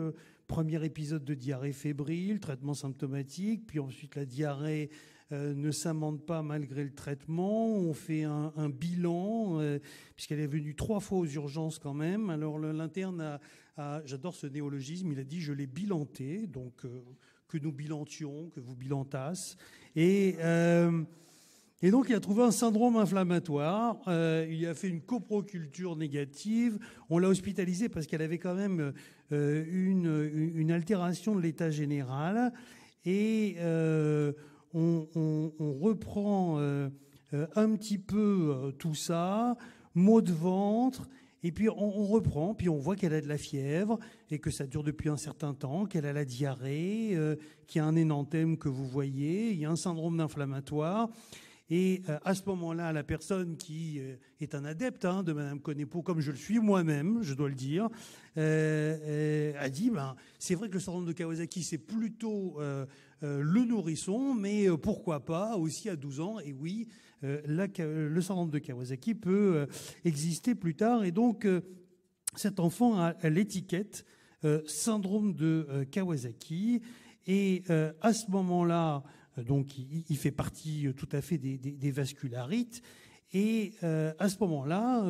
premier épisode de diarrhée fébrile, traitement symptomatique, puis ensuite la diarrhée ne s'amende pas malgré le traitement. On fait un bilan, puisqu'elle est venue 3 fois aux urgences quand même. Alors l'interne j'adore ce néologisme, il a dit « je l'ai bilanté », donc que nous bilantions, que vous bilantasse. Et donc il a trouvé un syndrome inflammatoire, il a fait une coproculture négative, on l'a hospitalisée parce qu'elle avait quand même une altération de l'état général. Et on reprend un petit peu tout ça, maux de ventre, et puis on reprend, puis on voit qu'elle a de la fièvre et que ça dure depuis un certain temps, qu'elle a la diarrhée, qu'il y a un énanthème que vous voyez, il y a un syndrome inflammatoire. Et à ce moment-là, la personne qui est un adepte de Madame Konepo, comme je le suis moi-même, je dois le dire, a dit c'est vrai que le syndrome de Kawasaki, c'est plutôt le nourrisson, mais pourquoi pas aussi à 12 ans. Et oui, le syndrome de Kawasaki peut exister plus tard. Et donc, cet enfant a l'étiquette syndrome de Kawasaki. Et à ce moment-là, donc il fait partie tout à fait des vascularites. Et à ce moment-là,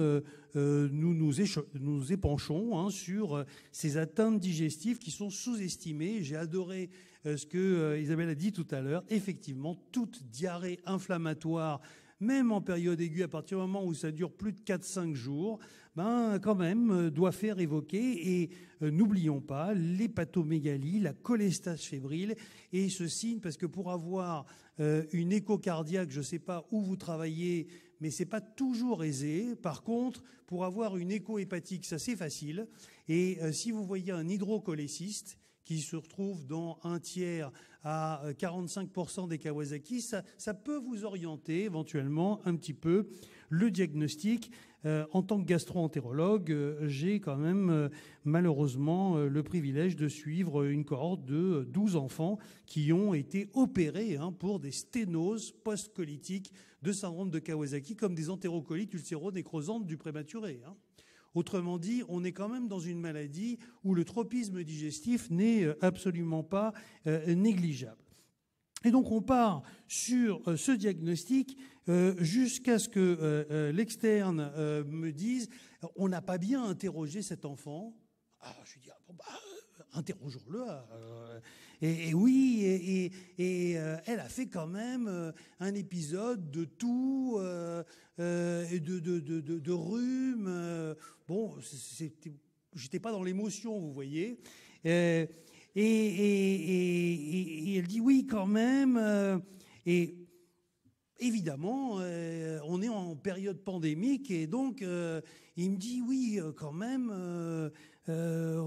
nous nous épanchons sur ces atteintes digestives qui sont sous-estimées. J'ai adoré ce que Isabelle a dit tout à l'heure. Effectivement, toute diarrhée inflammatoire, même en période aiguë, à partir du moment où ça dure plus de 4-5 jours, quand même, doit faire évoquer. Et n'oublions pas l'hépatomégalie, la cholestase fébrile et ce signe, parce que pour avoir une écho cardiaque, je ne sais pas où vous travaillez, mais c'est pas toujours aisé. Par contre, pour avoir une écho hépatique, ça c'est facile. Et si vous voyez un hydrocholécyste qui se retrouve dans 1/3 à 45% des Kawasaki, ça peut vous orienter éventuellement un petit peu le diagnostic. En tant que gastro-entérologue, j'ai quand même malheureusement le privilège de suivre une cohorte de 12 enfants qui ont été opérés pour des sténoses post-colytiques de syndrome de Kawasaki, comme des entérocolites ulcéro-nécrosantes du prématuré. Autrement dit, on est quand même dans une maladie où le tropisme digestif n'est absolument pas négligeable. Et donc on part sur ce diagnostic jusqu'à ce que l'externe me dise « on n'a pas bien interrogé cet enfant ». Je lui dis « interrogeons-le ». Et oui, et elle a fait quand même un épisode de toux, de rhume. Bon, j'étais pas dans l'émotion, vous voyez. Et elle dit oui quand même. Et évidemment, on est en période pandémique et donc il me dit oui quand même.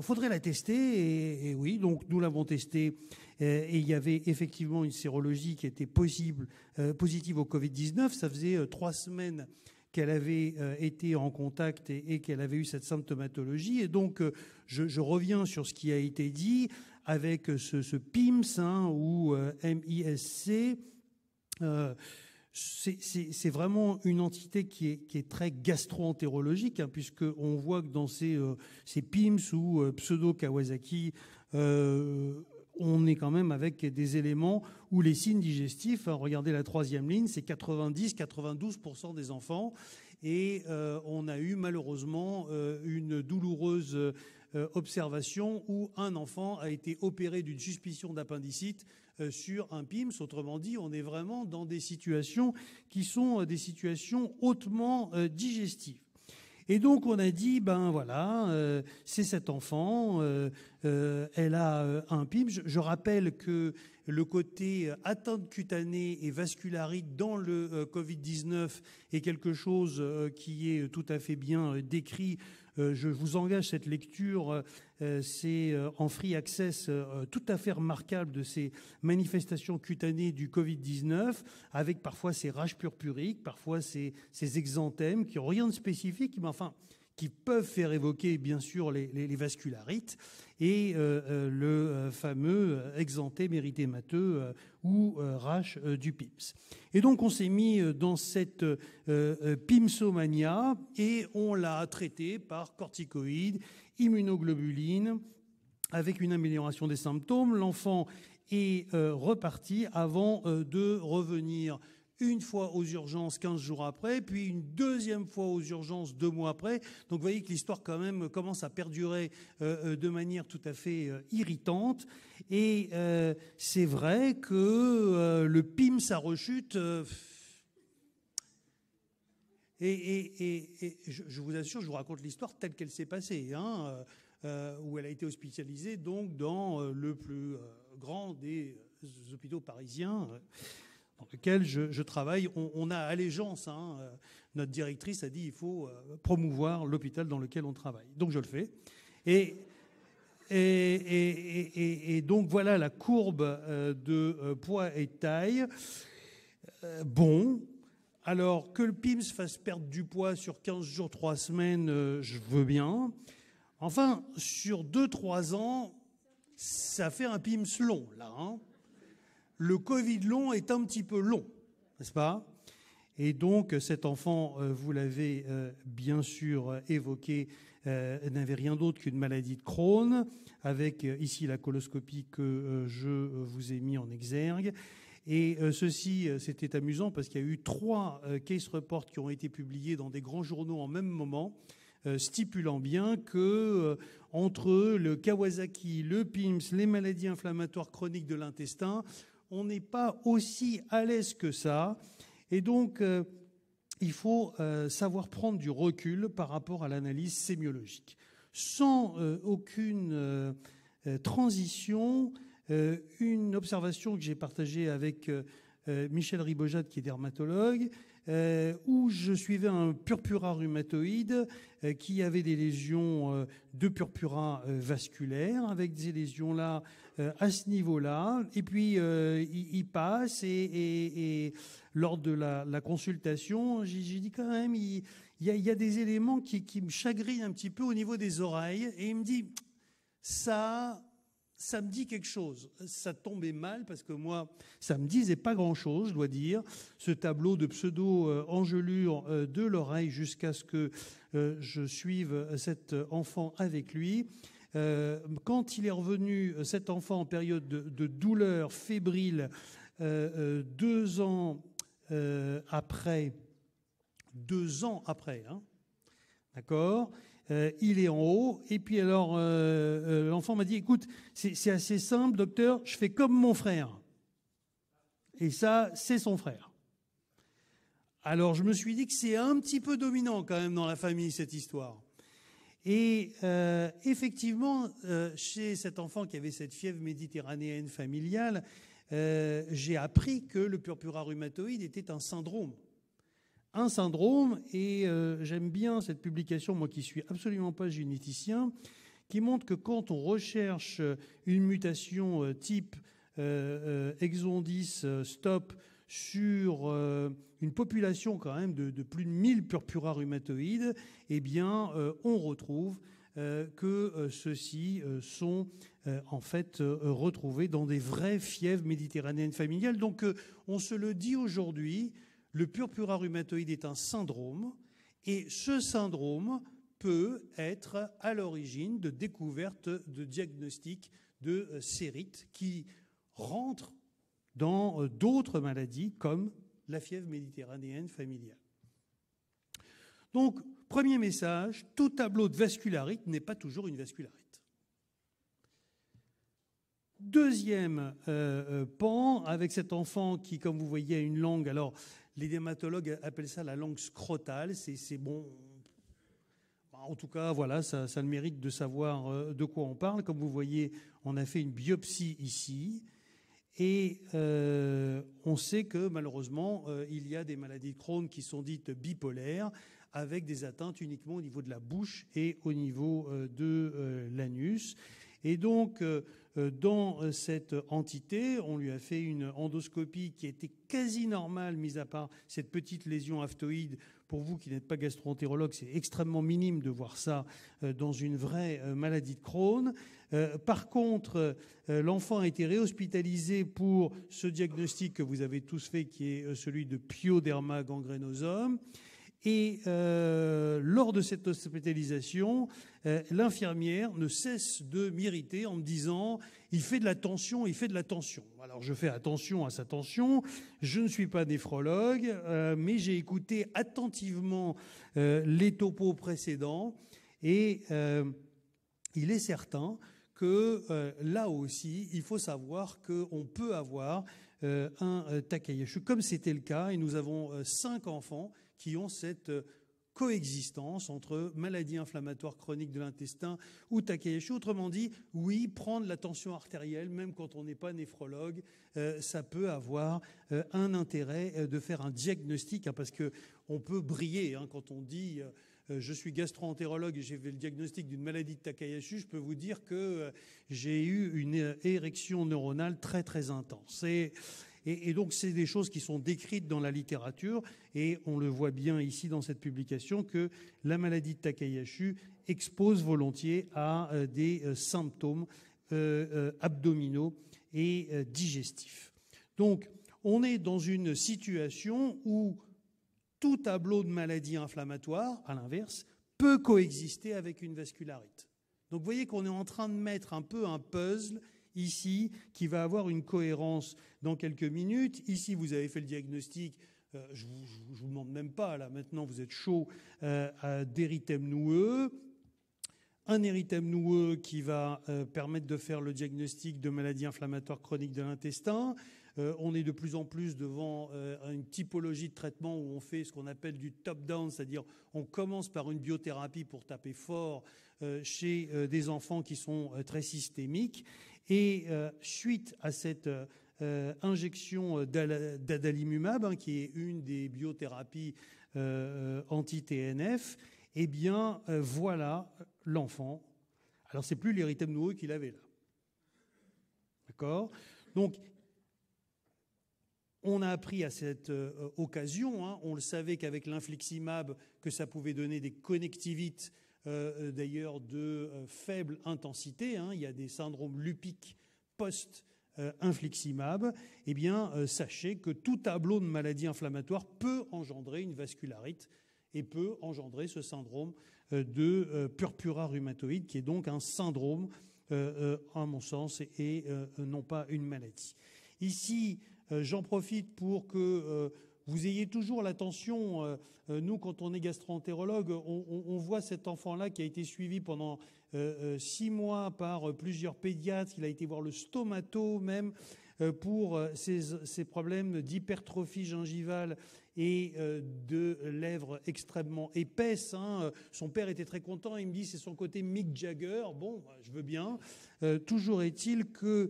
Faudrait la tester. Et oui, donc nous l'avons testée. Et il y avait effectivement une sérologie qui était positive au Covid-19. Ça faisait 3 semaines qu'elle avait été en contact et qu'elle avait eu cette symptomatologie. Et donc, je reviens sur ce qui a été dit avec ce PIMS ou MISC. c'est vraiment une entité qui est très gastro-entérologique, hein, puisqu'on voit que dans ces PIMS ou pseudo-Kawasaki, on est quand même avec des éléments où les signes digestifs, hein, regardez la troisième ligne, c'est 90-92% des enfants. Et on a eu malheureusement une douloureuse observation où un enfant a été opéré d'une suspicion d'appendicite sur un PIMS. Autrement dit, on est vraiment dans des situations qui sont des situations hautement digestives. Et donc on a dit, ben voilà, c'est cet enfant, elle a un PIMS. Je rappelle que le côté atteinte cutanée et vascularite dans le Covid-19 est quelque chose qui est tout à fait bien décrit. Je vous engage cette lecture, c'est en free access tout à fait remarquable de ces manifestations cutanées du Covid-19, avec parfois ces rages purpuriques, parfois ces exanthèmes qui n'ont rien de spécifique, mais enfin qui peuvent faire évoquer bien sûr les vascularites et le fameux exanthème érythémateux ou rash du PIMS. Et donc on s'est mis dans cette pimsomania et on l'a traité par corticoïdes, immunoglobulines, avec une amélioration des symptômes. L'enfant est reparti avant de revenir une fois aux urgences 15 jours après, puis une deuxième fois aux urgences 2 mois après. Donc vous voyez que l'histoire quand même commence à perdurer de manière tout à fait irritante. Et c'est vrai que le PIMS à rechute... Et je vous assure, je vous raconte l'histoire telle qu'elle s'est passée, hein, où elle a été hospitalisée donc dans le plus grand des hôpitaux parisiens, dans lequel je travaille. On a allégeance, hein, notre directrice a dit il faut promouvoir l'hôpital dans lequel on travaille. Donc je le fais. Et donc voilà la courbe de poids et de taille. Bon, alors que le PIMS fasse perdre du poids sur 15 jours, 3 semaines, je veux bien. Enfin, sur 2-3 ans, ça fait un PIMS long, là, hein. Le Covid long est un petit peu long, n'est-ce pas? Et donc, cet enfant, vous l'avez bien sûr évoqué, n'avait rien d'autre qu'une maladie de Crohn, avec ici la coloscopie que je vous ai mis en exergue. Et ceci, c'était amusant parce qu'il y a eu 3 case reports qui ont été publiés dans des grands journaux en même moment, stipulant bien que entre le Kawasaki, le PIMS, les maladies inflammatoires chroniques de l'intestin, on n'est pas aussi à l'aise que ça. Et donc, il faut savoir prendre du recul par rapport à l'analyse sémiologique. Sans aucune transition, une observation que j'ai partagée avec Michel Ribojat, qui est dermatologue, où je suivais un purpura rhumatoïde qui avait des lésions de purpura vasculaire, avec des lésions là à ce niveau-là. Et puis il passe et lors de la consultation, j'ai dit quand même, il y a des éléments qui me chagrinent un petit peu au niveau des oreilles. Et il me dit, ça me dit quelque chose. Ça tombait mal parce que moi, ça me disait pas grand-chose, je dois dire. Ce tableau de pseudo-engelure de l'oreille jusqu'à ce que je suive cet enfant avec lui. Quand il est revenu, cet enfant, en période de douleur fébrile, 2 ans après, hein, d'accord, il est en haut, et puis alors l'enfant m'a dit, écoute, c'est assez simple, docteur, je fais comme mon frère. Et ça, c'est son frère. Alors je me suis dit que c'est un petit peu dominant quand même dans la famille, cette histoire. Et effectivement, chez cet enfant qui avait cette fièvre méditerranéenne familiale, j'ai appris que le purpura rhumatoïde était un syndrome. Un syndrome, et j'aime bien cette publication, moi qui suis absolument pas généticien, qui montre que quand on recherche une mutation type exon 10 stop sur une population quand même de plus de 1000 purpura rhumatoïdes, eh bien on retrouve que ceux-ci sont en fait retrouvés dans des vraies fièvres méditerranéennes familiales. Donc on se le dit aujourd'hui, Le purpura rhumatoïde est un syndrome, et ce syndrome peut être à l'origine de découverte de diagnostics de cérite qui rentrent dans d'autres maladies comme la fièvre méditerranéenne familiale. Donc, premier message, tout tableau de vascularite n'est pas toujours une vascularite. Deuxième pan, avec cet enfant qui, comme vous voyez, a une langue, alors les dermatologues appellent ça la langue scrotale, c'est bon. En tout cas, voilà, ça a le mérite de savoir de quoi on parle. Comme vous voyez, on a fait une biopsie ici. Et on sait que malheureusement, il y a des maladies de Crohn qui sont dites bipolaires, avec des atteintes uniquement au niveau de la bouche et au niveau de l'anus. Et donc, dans cette entité, on lui a fait une endoscopie qui était quasi normale, mis à part cette petite lésion aftoïde. Pour vous qui n'êtes pas gastro-entérologue, c'est extrêmement minime de voir ça dans une vraie maladie de Crohn. Par contre, l'enfant a été réhospitalisé pour ce diagnostic que vous avez tous fait, qui est celui de pyoderma gangrenosum. Et lors de cette hospitalisation, l'infirmière ne cesse de m'irriter en me disant « il fait de la tension, il fait de la tension ». Alors je fais attention à sa tension, je ne suis pas néphrologue, mais j'ai écouté attentivement les topos précédents et il est certain que là aussi, il faut savoir qu'on peut avoir un Takayasu, comme c'était le cas, et nous avons 5 enfants qui ont cette coexistence entre maladie inflammatoire chronique de l'intestin ou Takayasu. Autrement dit, oui, prendre la tension artérielle, même quand on n'est pas néphrologue, ça peut avoir un intérêt de faire un diagnostic, hein, parce qu'on peut briller quand on dit je suis gastro-entérologue et j'ai fait le diagnostic d'une maladie de Takayasu, je peux vous dire que j'ai eu une érection neuronale très très intense. Et donc, c'est des choses qui sont décrites dans la littérature, et on le voit bien ici dans cette publication que la maladie de Takayasu expose volontiers à des symptômes abdominaux et digestifs. Donc, on est dans une situation où tout tableau de maladie inflammatoire, à l'inverse, peut coexister avec une vascularite. Donc, vous voyez qu'on est en train de mettre un peu un puzzle ici, qui va avoir une cohérence dans quelques minutes. Ici, vous avez fait le diagnostic, je vous demande même pas, là, maintenant, vous êtes chaud, d'érythème noueux. Un érythème noueux qui va permettre de faire le diagnostic de maladie inflammatoire chronique de l'intestin. On est de plus en plus devant une typologie de traitement où on fait ce qu'on appelle du top-down, c'est-à-dire on commence par une biothérapie pour taper fort chez des enfants qui sont très systémiques. Et suite à cette injection d'adalimumab, qui est une des biothérapies anti-TNF, eh bien, voilà l'enfant. Alors, c'est plus l'érythème noueux qu'il avait là. D'accord ? Donc, on a appris à cette occasion, on le savait qu'avec l'infliximab, que ça pouvait donner des connectivites d'ailleurs de faible intensité, il y a des syndromes lupiques post-infliximab, eh bien, sachez que tout tableau de maladie inflammatoire peut engendrer une vascularite et peut engendrer ce syndrome de purpura rhumatoïde, qui est donc un syndrome, à mon sens, et non pas une maladie. Ici, j'en profite pour que vous ayez toujours l'attention. Nous, quand on est gastro-entérologue, on voit cet enfant-là qui a été suivi pendant 6 mois par plusieurs pédiatres. Il a été voir le stomato même pour ces problèmes d'hypertrophie gingivale et de lèvres extrêmement épaisses. Son père était très content. Il me dit c'est son côté Mick Jagger. Bon, je veux bien. Toujours est-il que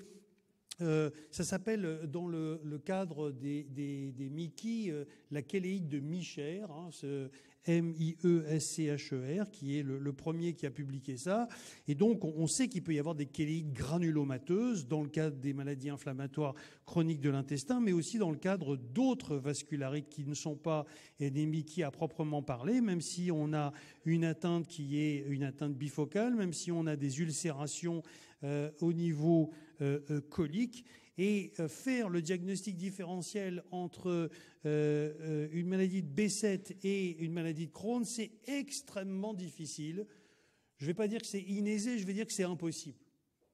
ça s'appelle, dans le cadre des Mickey, la chéléite de Micher, ce M-I-E-S-C-H-E-R, qui est le premier qui a publié ça. Et donc, on sait qu'il peut y avoir des chéléites granulomateuses dans le cadre des maladies inflammatoires chroniques de l'intestin, mais aussi dans le cadre d'autres vascularites qui ne sont pas des Mickey à proprement parler, même si on a une atteinte qui est une atteinte bifocale, même si on a des ulcérations au niveau colique. Et faire le diagnostic différentiel entre une maladie de B7 et une maladie de Crohn, c'est extrêmement difficile. Je ne vais pas dire que c'est inaisé, je vais dire que c'est impossible.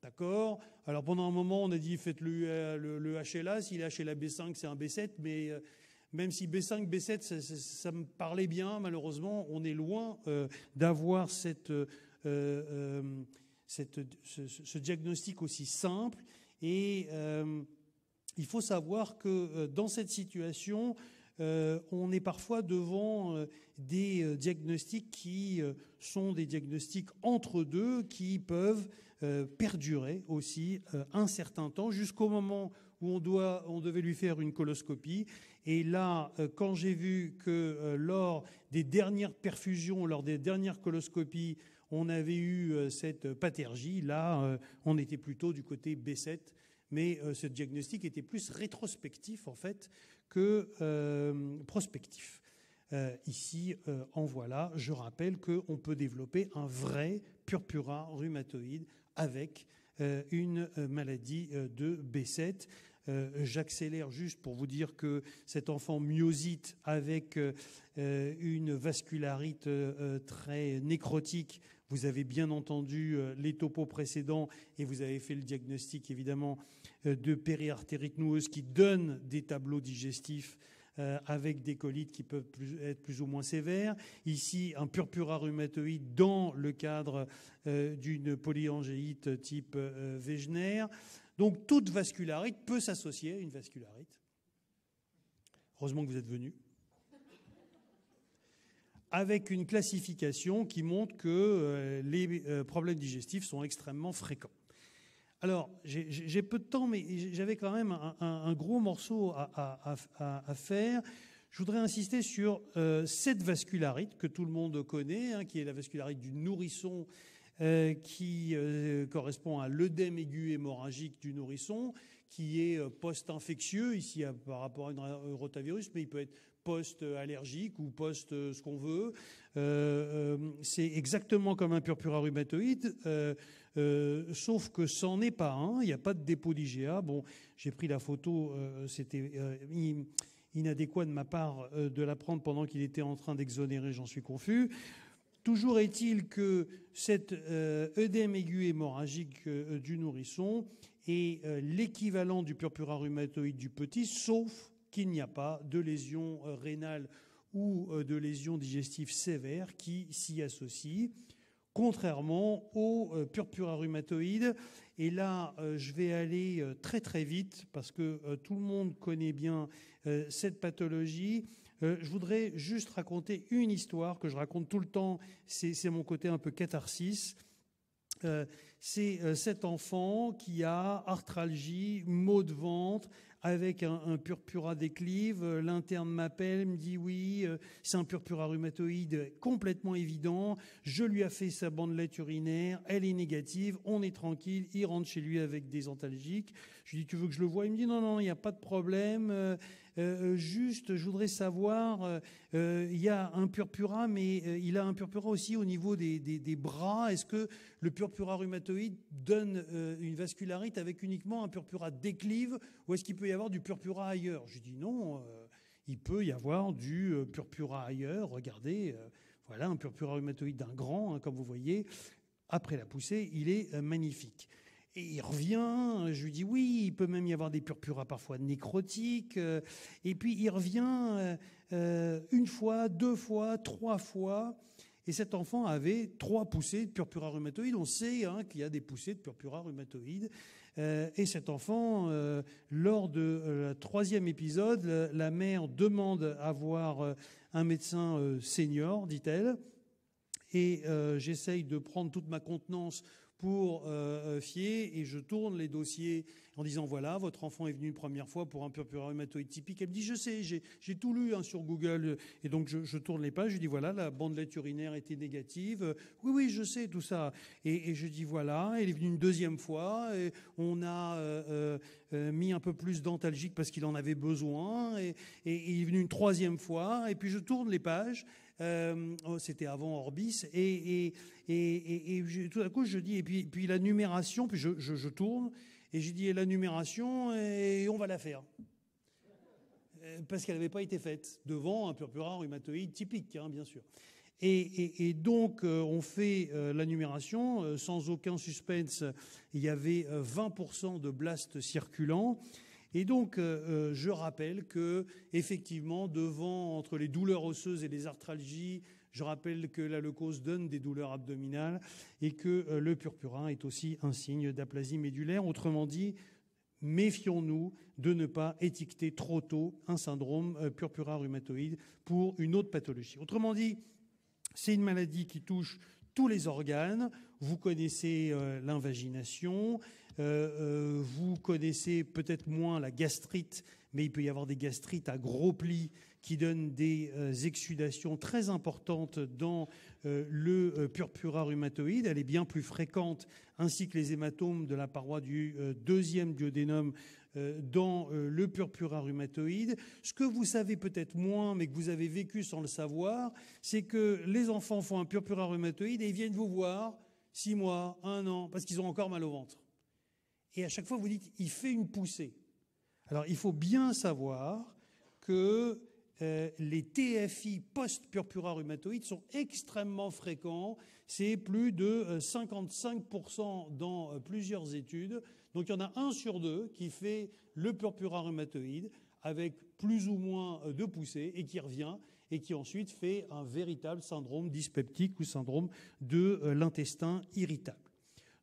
D'accord? Alors pendant un moment, on a dit faites le HLA, s'il est HLA B5, c'est un B7, mais même si B5, B7, ça me parlait bien, malheureusement, on est loin d'avoir ce diagnostic aussi simple. Et il faut savoir que dans cette situation, on est parfois devant des diagnostics qui sont des diagnostics entre deux, qui peuvent perdurer aussi un certain temps, jusqu'au moment où on devait lui faire une coloscopie. Et là, quand j'ai vu que lors des dernières perfusions, lors des dernières coloscopies, on avait eu cette pathurgie, là, on était plutôt du côté B7, mais ce diagnostic était plus rétrospectif, en fait, que prospectif. Ici, en voilà, je rappelle qu'on peut développer un vrai purpura rhumatoïde avec une maladie de B7. J'accélère juste pour vous dire que cet enfant myosite avec une vascularite très nécrotique, vous avez bien entendu les topos précédents et vous avez fait le diagnostic évidemment de périartérite noueuse qui donne des tableaux digestifs avec des colites qui peuvent être plus ou moins sévères. Ici, un purpura rhumatoïde dans le cadre d'une polyangéite type Wegener. Donc, toute vascularite peut s'associer à une vascularite. Heureusement que vous êtes venus. Avec une classification qui montre que les problèmes digestifs sont extrêmement fréquents. Alors, j'ai peu de temps, mais j'avais quand même un gros morceau à faire. Je voudrais insister sur cette vascularite que tout le monde connaît, hein, qui est la vascularite du nourrisson, qui correspond à l'œdème aigu hémorragique du nourrisson, qui est post-infectieux, ici par rapport à un rotavirus, mais il peut être post-allergique ou post ce qu'on veut. C'est exactement comme un purpura rhumatoïde, sauf que c'en est pas un, il n'y a pas de dépôt d'IgA. Bon, j'ai pris la photo, c'était inadéquat de ma part de la prendre pendant qu'il était en train d'exonérer, j'en suis confus. Toujours est-il que cet œdème aigu hémorragique du nourrisson est l'équivalent du purpura rhumatoïde du petit, sauf qu'il n'y a pas de lésion rénale ou de lésion digestive sévère qui s'y associe, contrairement au purpura rhumatoïde. Et là, je vais aller très très vite parce que tout le monde connaît bien cette pathologie. Je voudrais juste raconter une histoire que je raconte tout le temps, c'est mon côté un peu catharsis. C'est cet enfant qui a arthralgie, maux de ventre, avec un purpura déclive. L'interne m'appelle, me dit oui, c'est un purpura rhumatoïde complètement évident. Je lui ai fait sa bandelette urinaire, elle est négative, on est tranquille, il rentre chez lui avec des antalgiques. Je lui dis, tu veux que je le voie? Il me dit, non, il n'y a pas de problème. Juste, je voudrais savoir, il y a un purpura, mais il a un purpura aussi au niveau des bras. Est-ce que le purpura rhumatoïde donne une vascularite avec uniquement un purpura déclive, ou est-ce qu'il peut y avoir du purpura ailleurs? Je dis non, il peut y avoir du purpura ailleurs. Regardez, voilà un purpura rhumatoïde d'un grand, hein, comme vous voyez. Après la poussée, il est magnifique. Et il revient, je lui dis oui, il peut même y avoir des purpuras parfois nécrotiques. Et puis il revient une fois, 2 fois, 3 fois. Et cet enfant avait 3 poussées de purpura rhumatoïde. On sait qu'il y a des poussées de purpura rhumatoïde. Et cet enfant, lors de la 3e épisode, la mère demande à voir un médecin senior, dit-elle. Et j'essaye de prendre toute ma contenance pour fier, et je tourne les dossiers en disant voilà, votre enfant est venu une première fois pour un purpura rhumatoïde typique. Elle me dit je sais, j'ai tout lu sur Google, et donc je tourne les pages, je dis voilà, la bandelette urinaire était négative, oui je sais tout ça, et je dis voilà, elle est venue une 2e fois, et on a mis un peu plus d'antalgique parce qu'il en avait besoin, et il est venu une 3e fois, et puis je tourne les pages. C'était avant Orbis, et tout à coup je dis, et puis la numération, puis je tourne, Et j'ai dit, la numération, et on va la faire. Parce qu'elle n'avait pas été faite devant un purpura rhumatoïde typique, hein, bien sûr. Et donc, on fait la numération, sans aucun suspense. Il y avait 20% de blastes circulants. Et donc, je rappelle que, effectivement, entre les douleurs osseuses et les arthralgies, je rappelle que la leucose donne des douleurs abdominales et que le purpura est aussi un signe d'aplasie médulaire. Autrement dit, méfions-nous de ne pas étiqueter trop tôt un syndrome purpura rhumatoïde pour une autre pathologie. Autrement dit, c'est une maladie qui touche tous les organes. Vous connaissez l'invagination, vous connaissez peut-être moins la gastrite, mais il peut y avoir des gastrites à gros plis qui donnent des exsudations très importantes dans le purpura rhumatoïde. Elle est bien plus fréquente, ainsi que les hématomes de la paroi du deuxième duodénum dans le purpura rhumatoïde. Ce que vous savez peut-être moins, mais que vous avez vécu sans le savoir, c'est que les enfants font un purpura rhumatoïde et ils viennent vous voir 6 mois, 1 an, parce qu'ils ont encore mal au ventre. Et à chaque fois, vous dites, il fait une poussée. Alors, il faut bien savoir que les TFI post-purpura rhumatoïde sont extrêmement fréquents. C'est plus de 55% dans plusieurs études. Donc, il y en a 1 sur 2 qui fait le purpura rhumatoïde avec plus ou moins de poussée et qui revient et qui ensuite fait un véritable syndrome dyspeptique ou syndrome de l'intestin irritable.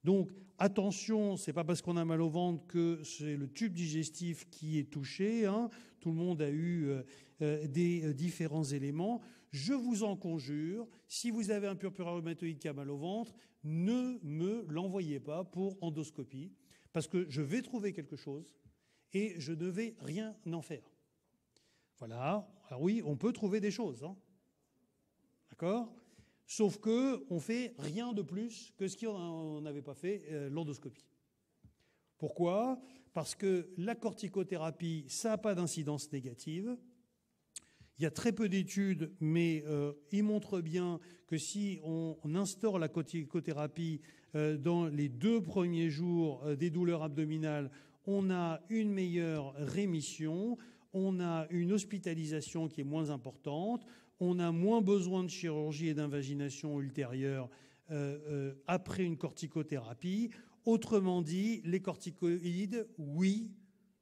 Donc, attention, c'est pas parce qu'on a mal au ventre que c'est le tube digestif qui est touché, hein. Tout le monde a eu des différents éléments. Je vous en conjure, si vous avez un purpura rhumatoïde qui a mal au ventre, ne me l'envoyez pas pour endoscopie, parce que je vais trouver quelque chose et je ne vais rien en faire. Voilà. Alors oui, on peut trouver des choses, hein. D'accord ? Sauf qu'on ne fait rien de plus que ce qu'on n'avait pas fait, l'endoscopie. Pourquoi ? Parce que la corticothérapie, ça n'a pas d'incidence négative. Il y a très peu d'études, mais ils montrent bien que si on instaure la corticothérapie dans les 2 premiers jours des douleurs abdominales, on a une meilleure rémission, on a une hospitalisation qui est moins importante, on a moins besoin de chirurgie et d'invagination ultérieure après une corticothérapie. Autrement dit, les corticoïdes, oui,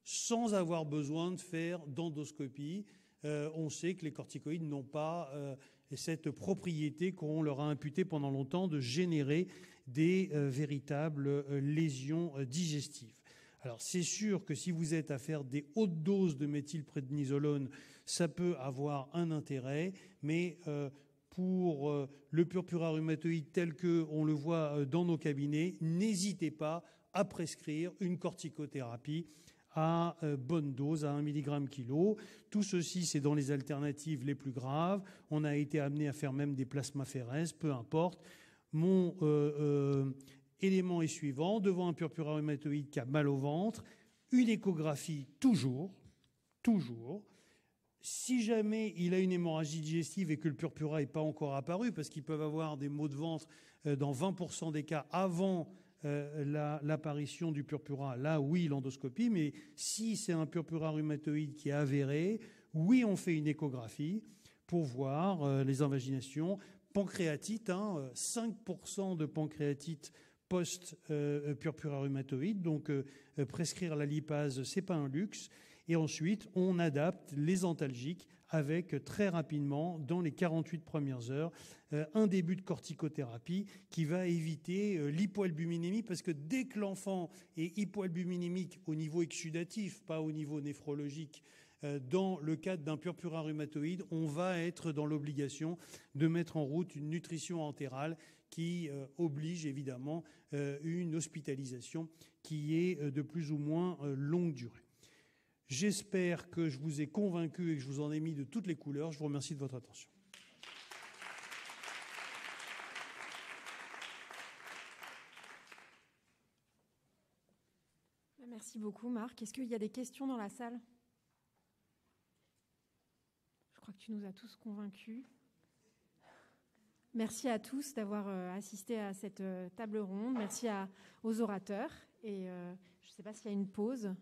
sans avoir besoin de faire d'endoscopie. On sait que les corticoïdes n'ont pas cette propriété qu'on leur a imputée pendant longtemps de générer des véritables lésions digestives. Alors c'est sûr que si vous êtes à faire des hautes doses de méthylprédnisolone, ça peut avoir un intérêt, mais pour le purpura rhumatoïde tel qu'on le voit dans nos cabinets, n'hésitez pas à prescrire une corticothérapie à bonne dose, à 1 mg/kg. Tout ceci, c'est dans les alternatives les plus graves. On a été amené à faire même des plasmaphéreses, peu importe. Mon élément est suivant. Devant un purpura rhumatoïde qui a mal au ventre, une échographie toujours. Si jamais il a une hémorragie digestive et que le purpura n'est pas encore apparu, parce qu'ils peuvent avoir des maux de ventre dans 20% des cas avant l'apparition du purpura, là oui l'endoscopie, mais si c'est un purpura rhumatoïde qui est avéré, oui on fait une échographie pour voir les invaginations. Pancréatite, 5% de pancréatite post-purpura rhumatoïde, donc prescrire la lipase, c'est pas un luxe. Et ensuite, on adapte les antalgiques avec très rapidement, dans les 48 premières heures, un début de corticothérapie qui va éviter l'hypoalbuminémie, parce que dès que l'enfant est hypoalbuminémique au niveau exsudatif, pas au niveau néphrologique, dans le cadre d'un purpura rhumatoïde, on va être dans l'obligation de mettre en route une nutrition entérale qui oblige évidemment une hospitalisation qui est de plus ou moins longue durée. J'espère que je vous ai convaincu et que je vous en ai mis de toutes les couleurs. Je vous remercie de votre attention. Merci beaucoup, Marc. Est-ce qu'il y a des questions dans la salle ? Je crois que tu nous as tous convaincus. Merci à tous d'avoir assisté à cette table ronde. Merci aux orateurs. Et Je ne sais pas s'il y a une pause.